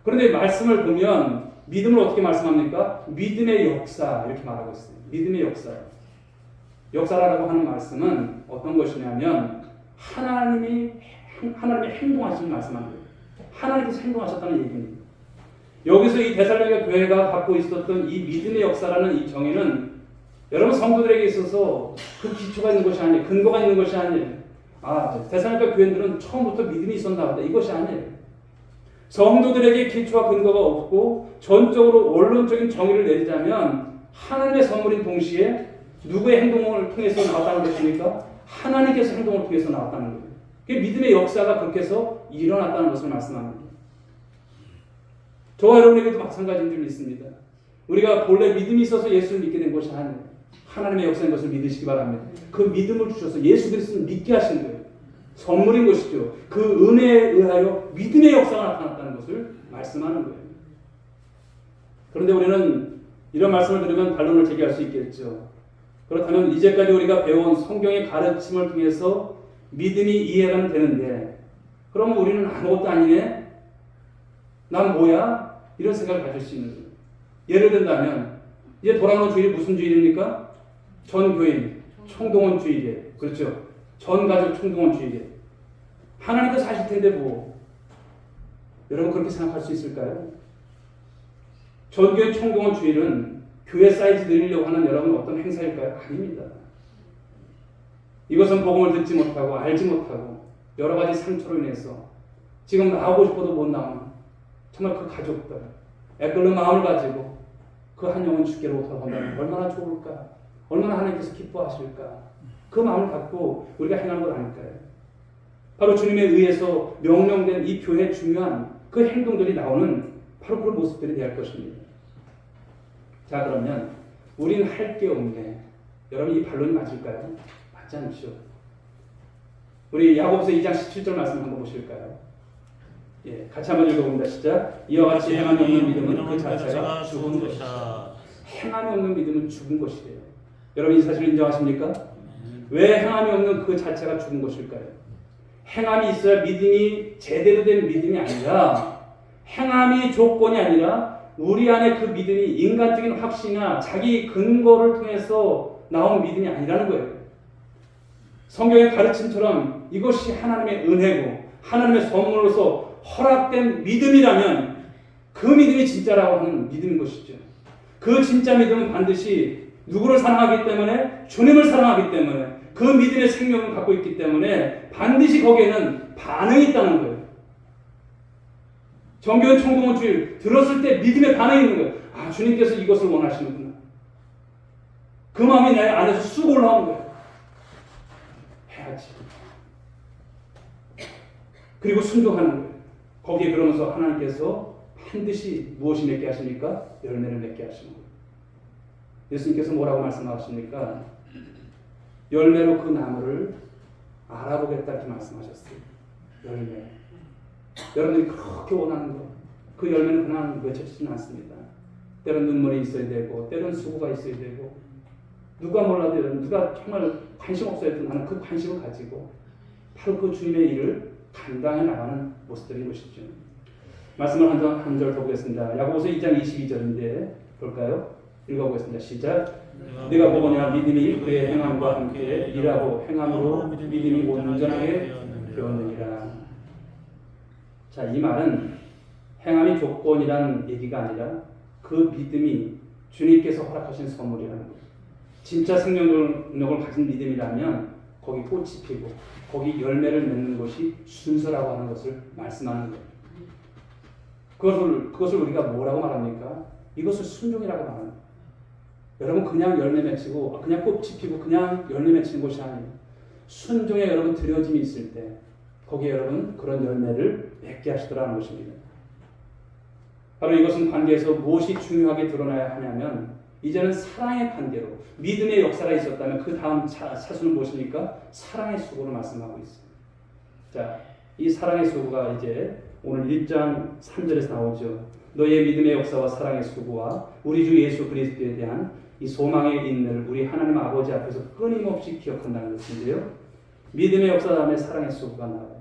그런데 말씀을 보면 믿음을 어떻게 말씀합니까? 믿음의 역사 이렇게 말하고 있어요. 믿음의 역사. 역사라고 하는 말씀은 어떤 것이냐면 하나님의 행동하심을 말씀하는 거예요. 하나님께서 행동하셨다는 얘기입니다. 여기서 이 데살로니가 교회가 갖고 있었던 이 믿음의 역사라는 이 정의는 여러분 성도들에게 있어서 그 기초가 있는 것이 아니에요. 근거가 있는 것이 아니에요. 데살로니가 교회들은 처음부터 믿음이 있었나 보다. 이것이 아니에요. 성도들에게 기초와 근거가 없고 전적으로 원론적인 정의를 내리자면 하나님의 선물인 동시에 누구의 행동을 통해서 나왔다는 것입니까? 하나님께서 행동을 통해서 나왔다는 거예요. 믿음의 역사가 그렇게 해서 일어났다는 것을 말씀합니다. 저와 여러분에게도 마찬가지인 줄 믿습니다. 우리가 본래 믿음이 있어서 예수를 믿게 된 것이 아니에요. 하나님의 역사인 것을 믿으시기 바랍니다. 그 믿음을 주셔서 예수 그리스도를 믿게 하신 거예요. 선물인 것이죠. 그 은혜에 의하여 믿음의 역사가 나타났다는 것을 말씀하는 거예요. 그런데 우리는 이런 말씀을 들으면 반론을 제기할 수 있겠죠. 그렇다면 이제까지 우리가 배운 성경의 가르침을 통해서 믿음이 이해가 되는데 그러면 우리는 아무것도 아니네? 난 뭐야? 이런 생각을 가질 수 있는 거예요. 예를 든다면 이제 돌아오는 주일이 무슨 주일입니까? 전교인 총동원 주일이에요. 그렇죠? 전가족 총동원 주일이에요. 하나님도 사실 텐데 뭐. 여러분 그렇게 생각할 수 있을까요? 전교회 총동원 주일은 교회 사이즈 늘리려고 하는 여러분 어떤 행사일까요? 아닙니다. 이것은 복음을 듣지 못하고 알지 못하고 여러 가지 상처로 인해서 지금 나오고 싶어도 못 나오는 정말 그 가족들 애끓는 마음을 가지고 그 한 영혼 주께로 돌아간다면 얼마나 좋을까? 얼마나 하나님께서 기뻐하실까? 그 마음을 갖고 우리가 행하는 것 아닐까요? 바로 주님에 의해서 명령된 이 교회의 중요한 그 행동들이 나오는 바로 그런 모습들이 될 것입니다. 자, 그러면 우리는 할 게 없네. 여러분 이 반론이 맞을까요? 맞지 않죠? 우리 야고보서 2장 17절 말씀 한번 보실까요? 예, 같이 한번 읽어봅니다. 시작. 이와 같이 행함이 없는 믿음은 그 자체가 죽은 것이다. 행함이 없는 믿음은 죽은 것이래요. 여러분 이 사실을 인정하십니까? 왜 행함이 없는 그 자체가 죽은 것일까요? 행함이 있어야 믿음이 제대로 된 믿음이 아니라 행함이 조건이 아니라 우리 안에 그 믿음이 인간적인 확신이나 자기 근거를 통해서 나온 믿음이 아니라는 거예요. 성경의 가르침처럼 이것이 하나님의 은혜고 하나님의 선물로서 허락된 믿음이라면 그 믿음이 진짜라고 하는 믿음인 것이죠. 그 진짜 믿음은 반드시 누구를 사랑하기 때문에 주님을 사랑하기 때문에 그 믿음의 생명을 갖고 있기 때문에 반드시 거기에는 반응이 있다는 거예요. 정교회 총동원 주일 들었을 때 믿음의 반응이 있는 거예요. 아, 주님께서 이것을 원하시는구나. 그 마음이 내 안에서 쑥 올라오는 거예요. 해야지. 그리고 순종하는 거예요. 거기에 그러면서 하나님께서 반드시 무엇이 맺게 하십니까? 열매를 맺게 하시는 거예요. 예수님께서 뭐라고 말씀하십니까? 열매로 그 나무를 알아보겠다 이렇게 말씀하셨어요. 열매. 여러분들이 그렇게 원하는 것, 그 열매는 그냥 맺혀지지는 않습니다. 때론 눈물이 있어야 되고, 때론 수고가 있어야 되고, 누가 몰라도 여러분, 누가 정말 관심 없어야 해도 나는 그 관심을 가지고 바로 그 주님의 일을 감당해 나가는 모습들인 것이죠. 말씀을 한 절 더 보겠습니다. 야고보서 2장 22절인데 볼까요? 읽어보겠습니다. 시작. 네가 뭐냐 믿음이 그의 행함과 함께 일하고 행함으로 믿음이 온전하게 되었느니라. 자, 이 말은 행함이 조건이라는 얘기가 아니라 그 믿음이 주님께서 허락하신 선물이라는 거예요. 진짜 생명력을 가진 믿음이라면 거기 꽃이 피고 거기 열매를 맺는 것이 순서라고 하는 것을 말씀하는 거예요. 그것을 우리가 뭐라고 말합니까? 이것을 순종이라고 말합니다. 여러분 그냥 열매 맺히고 그냥 꽃이 피고 그냥 열매 맺히는 것이 아니에요. 순종에 여러분 들여짐이 있을 때 거기에 여러분 그런 열매를 맺게 하시더라는 것입니다. 바로 이것은 관계에서 무엇이 중요하게 드러나야 하냐면 이제는 사랑의 관계로 믿음의 역사가 있었다면 그 다음 차수는 무엇입니까? 사랑의 수고를 말씀하고 있어요. 자, 이 사랑의 수고가 이제 오늘 1장 3절에서 나오죠. 너의 믿음의 역사와 사랑의 수고와 우리 주 예수 그리스도에 대한 이 소망의 인내를 우리 하나님 아버지 앞에서 끊임없이 기억한다는 것인데요. 믿음의 역사 다음에 사랑의 수고가 나와요.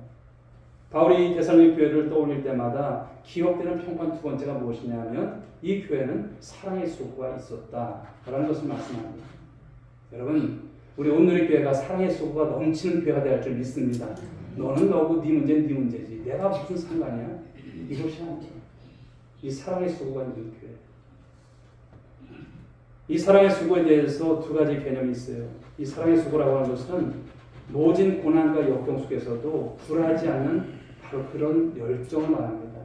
바울이 데살로니가 교회를 떠올릴 때마다 기억되는 평판 두 번째가 무엇이냐면 이 교회는 사랑의 수고가 있었다라는 것을 말씀합니다. 여러분, 우리 온누리 교회가 사랑의 수고가 넘치는 교회가 될 줄 믿습니다. 너는 너고 네 문제는 네 문제지. 내가 무슨 상관이야? 이것이 아니야. 이 사랑의 수고가 있는 교회. 이 사랑의 수고에 대해서 두 가지 개념이 있어요. 이 사랑의 수고라고 하는 것은 모진 고난과 역경 속에서도 굴하지 않는 바로 그런 열정을 말합니다.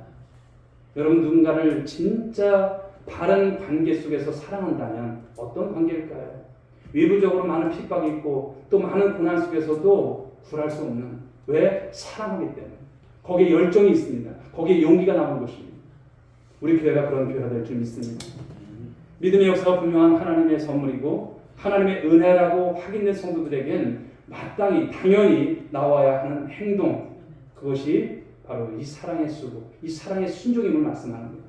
여러분 누군가를 진짜 바른 관계 속에서 사랑한다면 어떤 관계일까요? 외부적으로 많은 핍박이 있고 또 많은 고난 속에서도 굴할 수 없는 왜? 사랑하기 때문에 거기에 열정이 있습니다. 거기에 용기가 나오는 것입니다. 우리 교회가 그런 교회가 될 줄 믿습니다. 믿음의 역사가 분명한 하나님의 선물이고 하나님의 은혜라고 확인된 성도들에겐 마땅히 당연히 나와야 하는 행동, 그것이 바로 이 사랑의 수고, 이 사랑의 순종임을 말씀하는 거예요.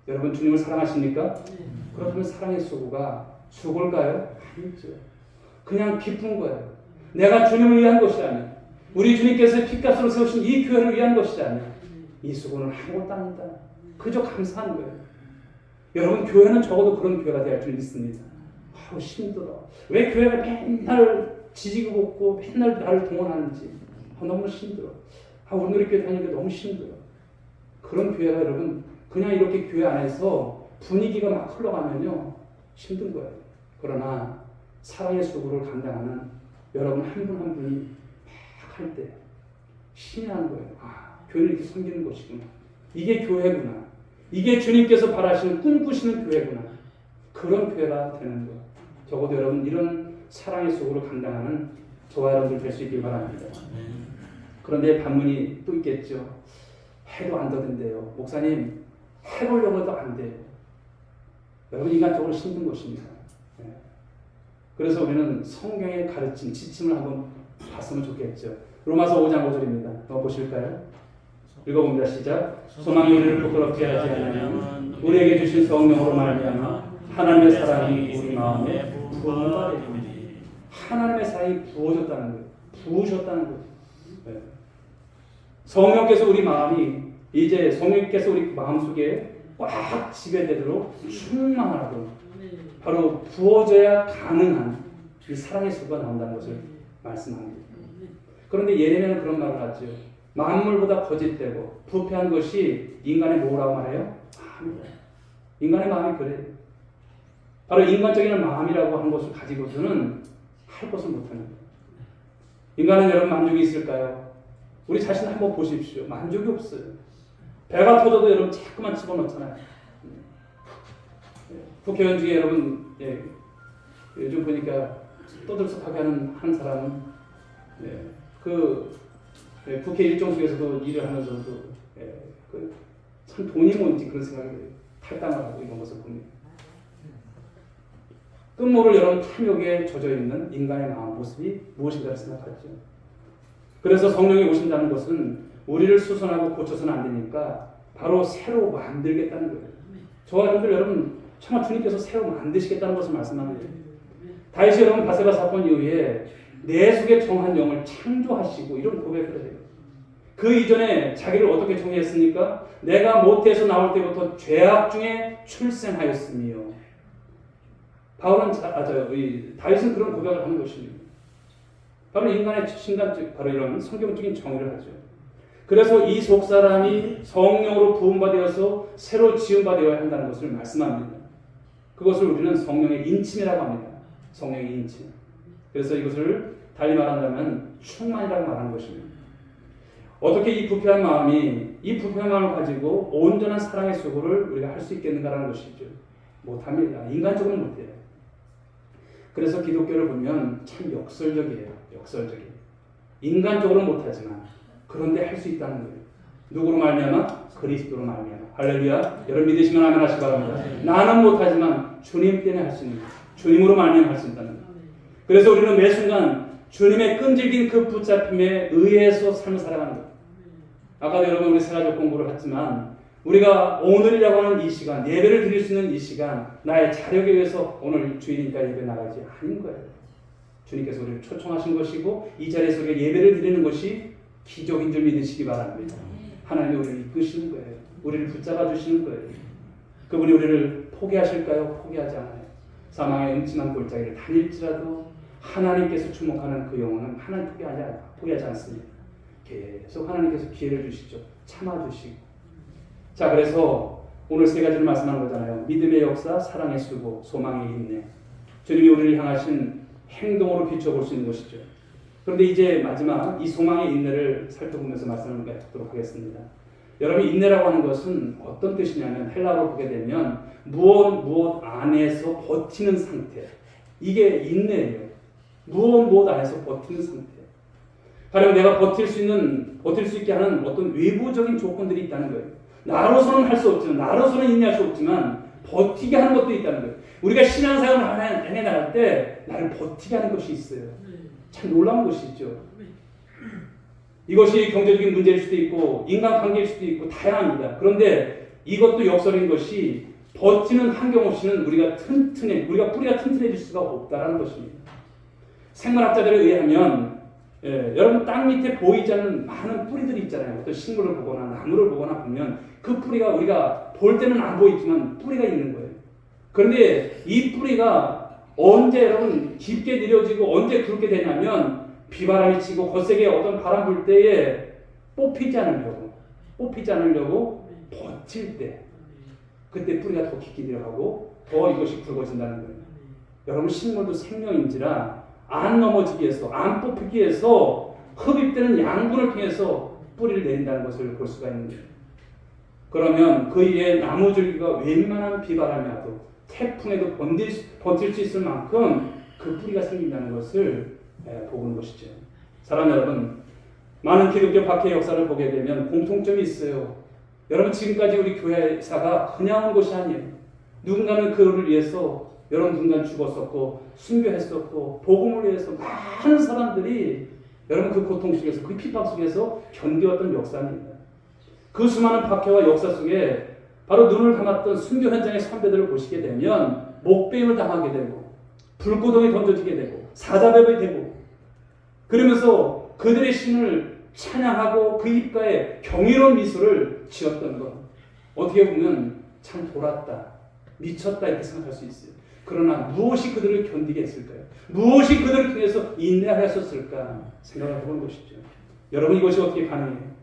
여러분 주님을 사랑하십니까? 그렇다면 사랑의 수고가 수고일까요? 아니죠. 그냥 기쁜 거예요. 내가 주님을 위한 것이라면, 우리 주님께서 핏값으로 세우신 이 교회를 위한 것이라면 이 수고는 아무것도 아니다. 그저 감사한 거예요. 여러분 교회는 적어도 그런 교회가 될 줄 믿습니다. 아우 힘들어. 왜 교회가 맨날 지지고 볶고 맨날 나를 동원하는지 너무 힘들어. 오늘 교회 다니는 게 너무 힘들어요. 그런 교회가 여러분 그냥 이렇게 교회 안에서 분위기가 막 흘러가면요 힘든 거예요. 그러나 사랑의 수고를 감당하는 여러분 한 분 한 분이 막 할 때 신이 나는 거예요. 교회를 이렇게 섬기는 것이구나. 이게 교회구나. 이게 주님께서 바라시는 꿈꾸시는 교회구나. 그런 교회가 되는 거예요. 적어도 여러분 이런 사랑의 수고를 감당하는 저와 여러분들 될 수 있길 바랍니다. 그런데 반문이 또 있겠죠. 해도 안 되던데요. 목사님 해보려고 해도 안 돼요. 여러분 인간적으로 힘든 것입니다. 그래서 우리는 성경의 가르침, 지침을 한번 봤으면 좋겠죠. 로마서 5장 5절입니다. 한번 보실까요? 읽어봅니다. 시작. 소망이 우리를 부끄럽게 하지 않으면 우리에게 주신 성령으로 말미암아 하나님의 사랑이 우리 마음에 부어가 되리니. 하나님의 사랑이 부어졌다는 거예요. 부으셨다는 거예요. 성령께서 우리 마음이 이제 성령께서 우리 마음속에 꽉 지배되도록 충만하고 바로 부어져야 가능한 이 사랑의 수가 나온다는 것을 말씀합니다. 그런데 예레미야는 그런 말을 하죠. 만물보다 거짓되고 부패한 것이 인간의 뭐라고 말해요? 마음이다. 인간의 마음이 그래요. 바로 인간적인 마음이라고 하는 것을 가지고서는 할 것을 못하는 거예요. 인간은 여러분 만족이 있을까요? 우리 자신 한번 보십시오. 만족이 없어요. 배가 터져도 여러분 자꾸만 집어넣잖아요. 국회의원 중에 여러분 요즘 보니까 떠들썩하게 하는 사람은 국회 일정 속에서도 일을 하면서도 참 돈이 뭔지 그런 생각이 들어요. 탈당을 하고 이런 것을 보면 끝모를 여러분 탐욕에 젖어있는 인간의 마음 모습이 무엇인가를 생각하죠. 그래서 성령이 오신다는 것은 우리를 수선하고 고쳐서는 안 되니까 바로 새로 만들겠다는 거예요. 저와 여러분 정말 주님께서 새로 만드시겠다는 것을 말씀합니다. 다윗이 여러분 바세바 사건 이후에 내 속에 정한 영을 창조하시고 이런 고백을 해요. 그 이전에 자기를 어떻게 정의했습니까? 내가 모태에서 나올 때부터 죄악 중에 출생하였으며. 다윗은 그런 고백을 하는 것입니다. 바로 인간의 신간적, 바로 이런 성경적인 정의를 하죠. 그래서 이 속사람이 성령으로 부음받아서 새로 지음받아야 한다는 것을 말씀합니다. 그것을 우리는 성령의 인침이라고 합니다. 성령의 인침. 그래서 이것을 달리 말한다면 충만이라고 말하는 것입니다. 어떻게 이 부패한 마음을 가지고 온전한 사랑의 수고를 우리가 할 수 있겠는가라는 것이죠. 못합니다. 인간적으로 못해요. 그래서 기독교를 보면 참 역설적이에요. 역설적이에요. 인간적으로 못하지만 그런데 할 수 있다는 거예요. 누구로 말미암아? 그리스도로 말미암아. 할렐루야. 여러분 믿으시면 아멘 하시기 바랍니다. 나는 못하지만 주님 때문에 할 수 있는 거예요. 주님으로 말미암아 할 수 있다는 거예요. 그래서 우리는 매 순간 주님의 끈질긴 그 붙잡힘에 의해서 삶을 살아가는 거예요. 아까도 여러분 우리 세가족 공부를 했지만 우리가 오늘이라고 하는 이 시간, 예배를 드릴 수 있는 이 시간, 나의 자력에 의해서 오늘 주일이니까 예배 나가지 아닌 거예요. 주님께서 우리를 초청하신 것이고 이 자리에서 우리가 예배를 드리는 것이 기적인 줄 믿으시기 바랍니다. 하나님이 우리를 이끄시는 거예요. 우리를 붙잡아 주시는 거예요. 그분이 우리를 포기하실까요? 포기하지 않아요. 사망의 음침한 골짜기를 다닐지라도 하나님께서 주목하는 그 영혼은 하나님 포기하지 않습니다. 계속 하나님께서 기회를 주시죠. 참아주시고. 자, 그래서 오늘 세 가지를 말씀한 거잖아요. 믿음의 역사, 사랑의 수고, 소망의 인내. 주님이 우리를 향하신 행동으로 비춰볼 수 있는 것이죠. 그런데 이제 마지막 이 소망의 인내를 살펴보면서 말씀을 갖도록 하겠습니다. 여러분 인내라고 하는 것은 어떤 뜻이냐면 헬라어로 보게 되면 무엇 안에서 버티는 상태. 이게 인내예요. 무엇 안에서 버티는 상태. 가령 내가 버틸 수 있게 하는 어떤 외부적인 조건들이 있다는 거예요. 나로서는 할 수 없지만, 나로서는 인내할 수 없지만 버티게 하는 것도 있다는 거예요. 우리가 신앙생활을 해나갈 때 나를 버티게 하는 것이 있어요. 참 놀라운 것이 있죠. 이것이 경제적인 문제일 수도 있고 인간관계일 수도 있고 다양합니다. 그런데 이것도 역설인 것이 버티는 환경 없이는 우리가 뿌리가 튼튼해질 수가 없다는 것입니다. 생물학자들에 의하면 여러분 땅 밑에 보이지 않는 많은 뿌리들이 있잖아요. 어떤 식물을 보거나 나무를 보거나 보면 그 뿌리가 우리가 볼 때는 안 보이지만 뿌리가 있는 거예요. 그런데 이 뿌리가 언제 여러분 깊게 내려지고 언제 그렇게 되냐면 비바람이 치고 거세게 어떤 바람 불 때에 뽑히지 않으려고 버틸 때 그때 뿌리가 더 깊게 들어가고 더 이것이 굵어진다는 거예요. 여러분 식물도 생명인지라 안 넘어지기 위해서 안 뽑히기 위해서 흡입되는 양분을 통해서 뿌리를 내린다는 것을 볼 수가 있는 거예요. 그러면 그 위에 나무줄기가 웬만한 비바람이 와도 태풍에도 버틸 수 있을 만큼 그 뿌리가 생긴다는 것을 보는 것이죠. 사랑 여러분, 많은 기독교 박해 역사를 보게 되면 공통점이 있어요. 여러분 지금까지 우리 교회사가 그냥 온 것이 아니에요. 누군가는 그를 위해서 여러분 누군가는 죽었었고 순교했었고 복음을 위해서 많은 사람들이 여러분 그 고통 속에서 그 핍박 속에서 견뎌왔던 역사입니다. 그 수많은 박해와 역사 속에 바로 눈을 감았던 순교 현장의 선배들을 보시게 되면 목베임을 당하게 되고 불구덩이에 던져지게 되고 사자배배 되고 그러면서 그들의 신을 찬양하고 그 입가에 경이로운 미소를 지었던 것 어떻게 보면 참 돌았다 미쳤다 이렇게 생각할 수 있어요. 그러나 무엇이 그들을 견디게 했을까요? 무엇이 그들을 통해서 인내하게 했었을까 생각을 해보는 것이죠. 여러분 이것이 어떻게 가능해요?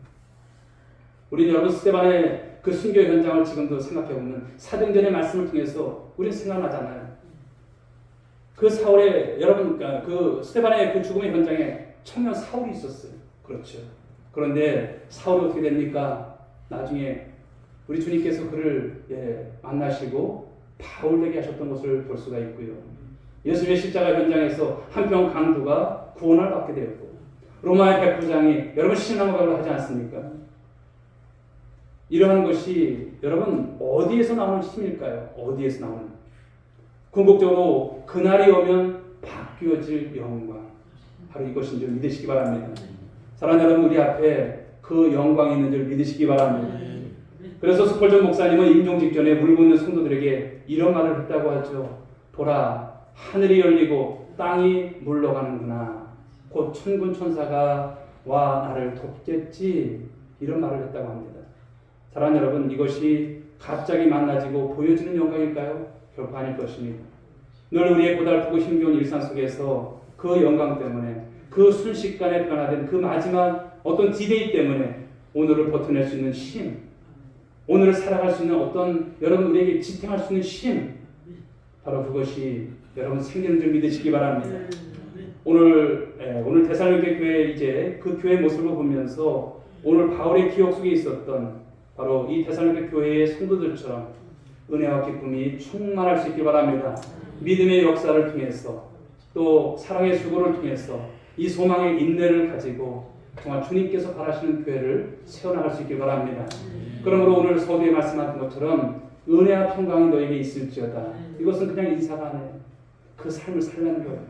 우리는 여러분 스데반의 그 순교 현장을 지금도 생각해보면 사도행전의 말씀을 통해서 우리는 생각나잖아요. 그 사울의 여러분 그 스데반의 그 죽음의 현장에 청년 사울이 있었어요. 그렇죠. 그런데 사울이 어떻게 됩니까? 나중에 우리 주님께서 그를 만나시고 바울되게 하셨던 것을 볼 수가 있고요. 예수님의 십자가 현장에서 한평 강도가 구원을 받게 되었고 로마의 백부장이 여러분 신앙고백을 하지 않습니까? 이러한 것이 여러분 어디에서 나오는 힘일까요? 어디에서 나오는? 궁극적으로 그날이 오면 바뀌어질 영광 바로 이것인 줄 믿으시기 바랍니다. 사랑하는 여러분 우리 앞에 그 영광이 있는 줄 믿으시기 바랍니다. 그래서 스펄전 목사님은 임종 직전에 물고 있는 성도들에게 이런 말을 했다고 하죠. 보라 하늘이 열리고 땅이 물러가는구나. 곧 천군 천사가 와 나를 돕겠지. 이런 말을 했다고 합니다. 사랑하는 여러분 이것이 갑자기 만나지고 보여지는 영광일까요? 결코 아닐 것입니다. 늘 우리의 고달프고 힘겨운 일상 속에서 그 영광 때문에 그 순식간에 변화된 그 마지막 어떤 디데이 때문에 오늘을 버텨낼 수 있는 힘 오늘을 살아갈 수 있는 어떤 여러분 우리에게 지탱할 수 있는 힘 바로 그것이 여러분 생기는 줄 믿으시기 바랍니다. 오늘 데살로니가 교회 이제 그 교회 모습을 보면서 오늘 바울의 기억 속에 있었던 바로 이 데살로니가 교회의 성도들처럼 은혜와 기쁨이 충만할 수 있길 바랍니다. 믿음의 역사를 통해서 또 사랑의 수고를 통해서 이 소망의 인내를 가지고 정말 주님께서 바라시는 교회를 세워나갈 수 있길 바랍니다. 그러므로 오늘 서두에 말씀하신 것처럼 은혜와 평강이 너에게 있을지어다. 이것은 그냥 인사가 아니에요. 그 삶을 살라는 거예요.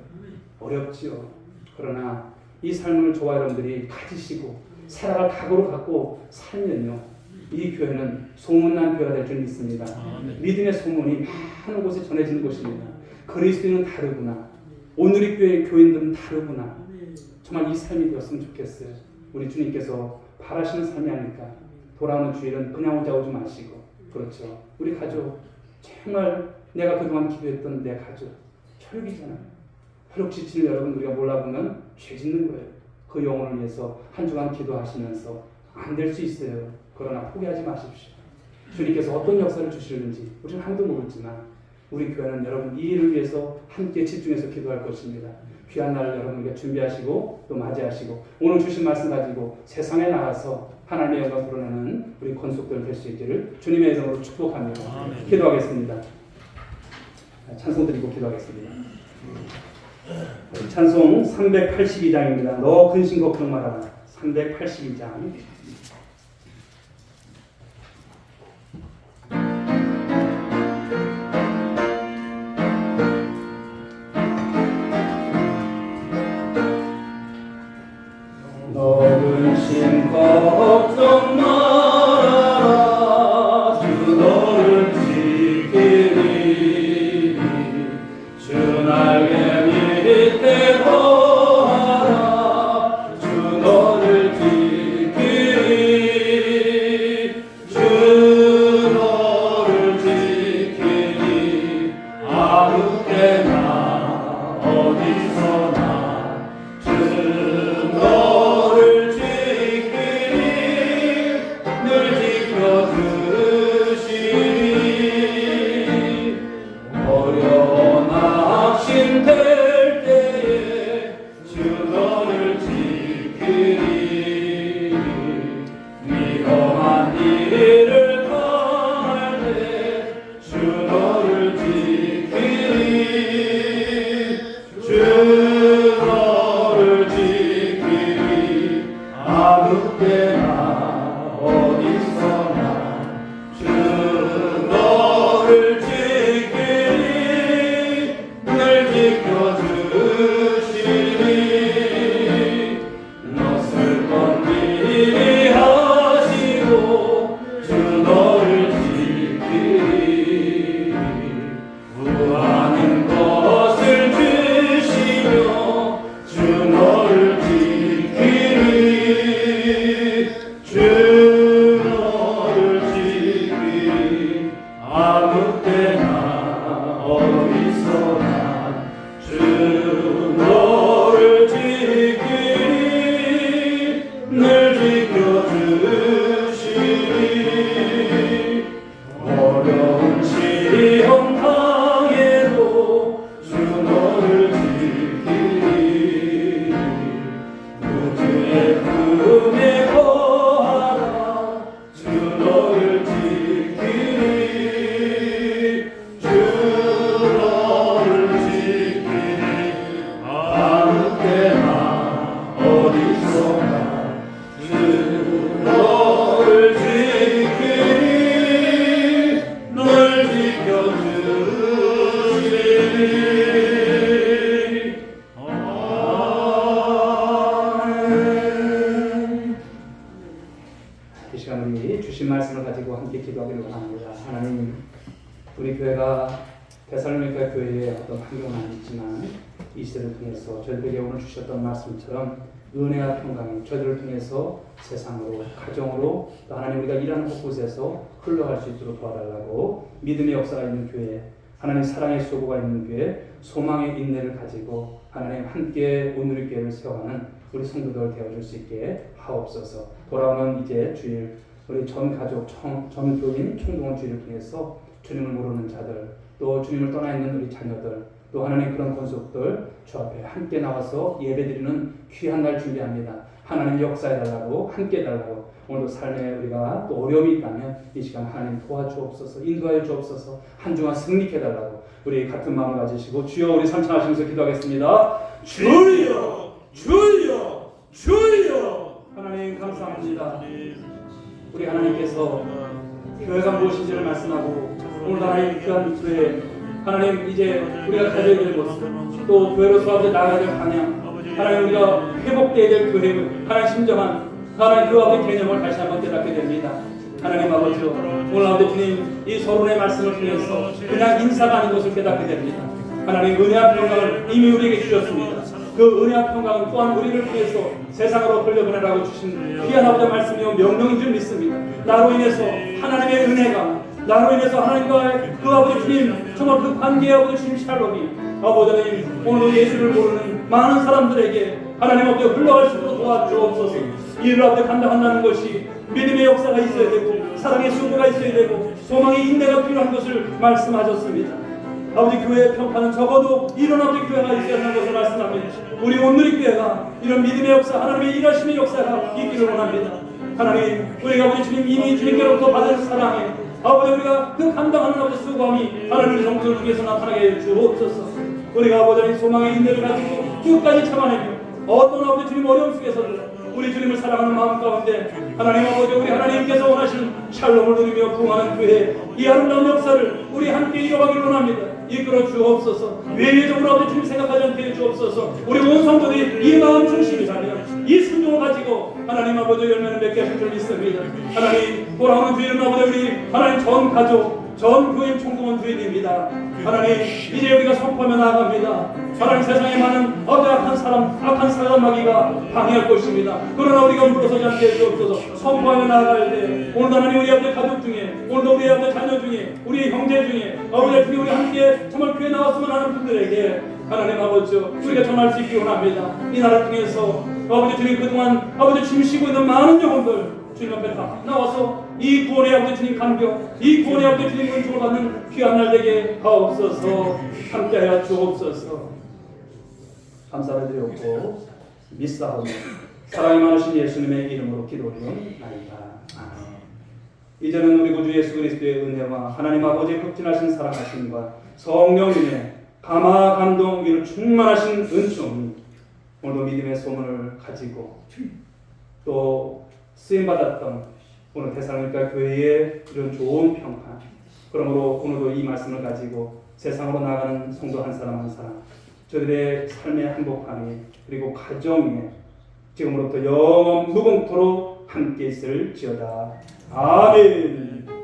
어렵지요. 그러나 이 삶을 저와 여러분들이 가지시고 살아갈 각오를 갖고 살면요. 이 교회는 소문난 교회가 될 줄 믿습니다. 믿음의 소문이 많은 곳에 전해지는 것입니다. 그리스도인은 다르구나. 오늘의 교인들은 다르구나. 정말 이 삶이 되었으면 좋겠어요. 우리 주님께서 바라시는 삶이 아닐까. 돌아오는 주일은 그냥 혼자 오지 마시고 그렇죠. 우리 가족 정말 내가 그동안 기도했던 내 가족 혈육이잖아요. 혈육 지치는 여러분 우리가 몰라보면 죄 짓는 거예요. 그 영혼을 위해서 한 주간 기도하시면서 안 될 수 있어요. 그러나 포기하지 마십시오. 주님께서 어떤 역사를 주시는지 우리는 아무도 모르지만 우리 교회는 여러분 이 일을 위해서 함께 집중해서 기도할 것입니다. 귀한 날을 여러분에게 준비하시고 또 맞이하시고 오늘 주신 말씀 가지고 세상에 나가서 하나님의 영광 드러내는 우리 권속들 될 수 있기를 주님의 이름으로 축복합니다. 아멘. 기도하겠습니다. 찬송 드리고 기도하겠습니다. 찬송 382장입니다. 너 근심 걱정 말아라. 382장. 너 근심 걱정 말아라. 주 너를 지키리. 주 날개 밑에 거하라. 주 너를 지키리. 주 너를 지키리. 아무 때나 어디서나 주 너를 지키리. 지켜주시니 너 슬픈 미리 하시고 주 너를 지키리 구하는 것을 주시며 주 너를 지키리 주 너를 지키리 아무 때나 어디서나 주 너를 지키리 늘 지켜주시리 어려운 시험 당해도 주 너를 지키리 우주의 품에 거하라 주 너를 지키리 주 너를 지키리 아무 때나 어디서나 주 너를 지키리 널 지켜주시리 아멘. 이 시간 우리 주신 말씀을 가지고 함께 기도하기를 원합니다. 하나님, 우리 교회가 데살로니가 교회의 어떤 환경은 아니지만 이 시대를 통해서 저희들에게 오늘 주셨던 말씀처럼 은혜와 평강이 저희들을 통해서 세상으로, 가정으로, 또 하나님 우리가 일하는 곳곳에서 흘러갈 수 있도록 도와달라고 믿음의 역사가 있는 교회, 하나님 사랑의 수고가 있는 교회, 소망의 인내를 가지고 하나님 함께 오늘의 교회를 세워가는 우리 성도들 되어줄 수 있게 하옵소서. 돌아오는 이제 주일 우리 전 가족, 전 교인 총동원 주일을 통해서 주님을 모르는 자들, 또 주님을 떠나 있는 우리 자녀들, 또 하나님 그런 권속들 주 앞에 함께 나와서 예배드리는 귀한 날 준비합니다. 하나님 역사해달라고, 함께 해달라고. 오늘도 삶에 우리가 또 어려움이 있다면 이 시간 하나님 도와주옵소서, 인도하여 주옵소서, 한 주간 승리케 해달라고 우리 같은 마음을 가지시고 주여 우리 삼창하시면서 기도하겠습니다. 주여, 주여, 주여. 하나님 감사합니다. 우리 하나님께서 교회가 무엇인지를 말씀하고 오늘 하나님 귀한 교회, 하나님 이제 우리가 가져야 될 모습, 또 교회로서 앞에 나가야 될 방향, 하나님 우리가 회복되어야 될 교회, 하나님 심정한 하나님 그 앞의 개념을 다시 한번 깨닫게 됩니다. 하나님 아버지, 오늘 아버지 주님 이 서론의 말씀을 통해서 그냥 인사가 아닌 것을 깨닫게 됩니다. 하나님 은혜와 평강을 이미 우리에게 주셨습니다. 그 은혜와 평강은 또한 우리를 위해서 세상으로 흘려보내라고 주신 귀한 아버지의 말씀이요 명령인 줄 믿습니다. 나로 인해서 하나님의 은혜가, 나로 인해서 하나님과의 그 아버지 주님 정말 그 관계의 아버지 주님 샬롬이 아버지 하나님 오늘 예수를 모르는 많은 사람들에게 하나님 아버지 흘러갈 수 있도록 도와주옵소서. 이 일을 아버지 감당한다는 것이 믿음의 역사가 있어야 되고 사랑의 수고가 있어야 되고 소망의 인내가 필요한 것을 말씀하셨습니다. 아버지 교회의 평판은 적어도 이런 아버지 교회가 있어야 하는 것을 말씀합니다. 우리 오늘의 교회가 이런 믿음의 역사, 하나님의 일하심의 역사가 있기를 원합니다. 하나님, 우리가 아버지 주님 이미 주님께로부터 받은 사랑에 아버지 우리가 그 감당하는 아버지 수고함이 하나님의 성도를 통해서 나타나게 주옵소서. 우리가 아버지 소망의 인내를 가지고 끝까지 참아내며 어떤 아버지 주님 어려움 속에서도 우리 주님을 사랑하는 마음 가운데 하나님 아버지 우리 하나님께서 원하시는 샬롬을 누리며 부흥하는 교회, 이 아름다운 역사를 우리 함께 이어가기를 원합니다. 이끌어 주옵소서. 외회적으로 아버지 주님 생각하지 않게 해 주옵소서. 우리 온 성도들이 이 마음 중심이 자며 이 순종을 가지고 하나님 아버지 열매를 맺게 하실 줄 믿습니다. 하나님 돌아오는 주일은 아버지 우리 하나님 전 가족, 전 교인 총동원 주일입니다. 하나님 이제 우리가 선포하며 나아갑니다. 하나님 세상에 많은 악한 사람, 악한 사람마귀가 방해할 것입니다. 그러나 우리가 물러서지 않게 해주옵소서. 선포하며 나아갈 때 오늘도 하나님 우리 아버지 가족 중에, 오늘도 우리 아버지 자녀 중에, 우리 형제 중에 아버지 주님 우리 함께 정말 교회 나왔으면 하는 분들에게 하나님 아버지 우리가 전할 수 있기 원합니다. 이 나라를 통해서 아버지 주님 그동안 아버지 주님 쉬고 있는 많은 영혼들 주님 앞에 다 나와서 이 구원의 아버지 주님 감격, 이 구원의 아버지 주님 은총을 받는 귀한 날 되게 하옵소서. 함께하여 주옵소서. 감사를 드렸고 믿사오니 사랑이 많으신 예수님의 이름으로 기도드리옵나이다. 아멘. 이제는 우리 구주 예수 그리스도의 은혜와 하나님 아버지의 극진하신 사랑하심과 성령님의 감화 감동 위로 충만하신 은총이 오늘도 믿음의 소문을 가지고 또 쓰임받았던 오늘 데살로니가 교회의 이런 좋은 평판, 그러므로 오늘도 이 말씀을 가지고 세상으로 나가는 성도 한 사람 한 사람 저들의 삶의 행복함이 그리고 가정이 지금으로부터 영원 무궁토록 함께 있을지어다. 아멘.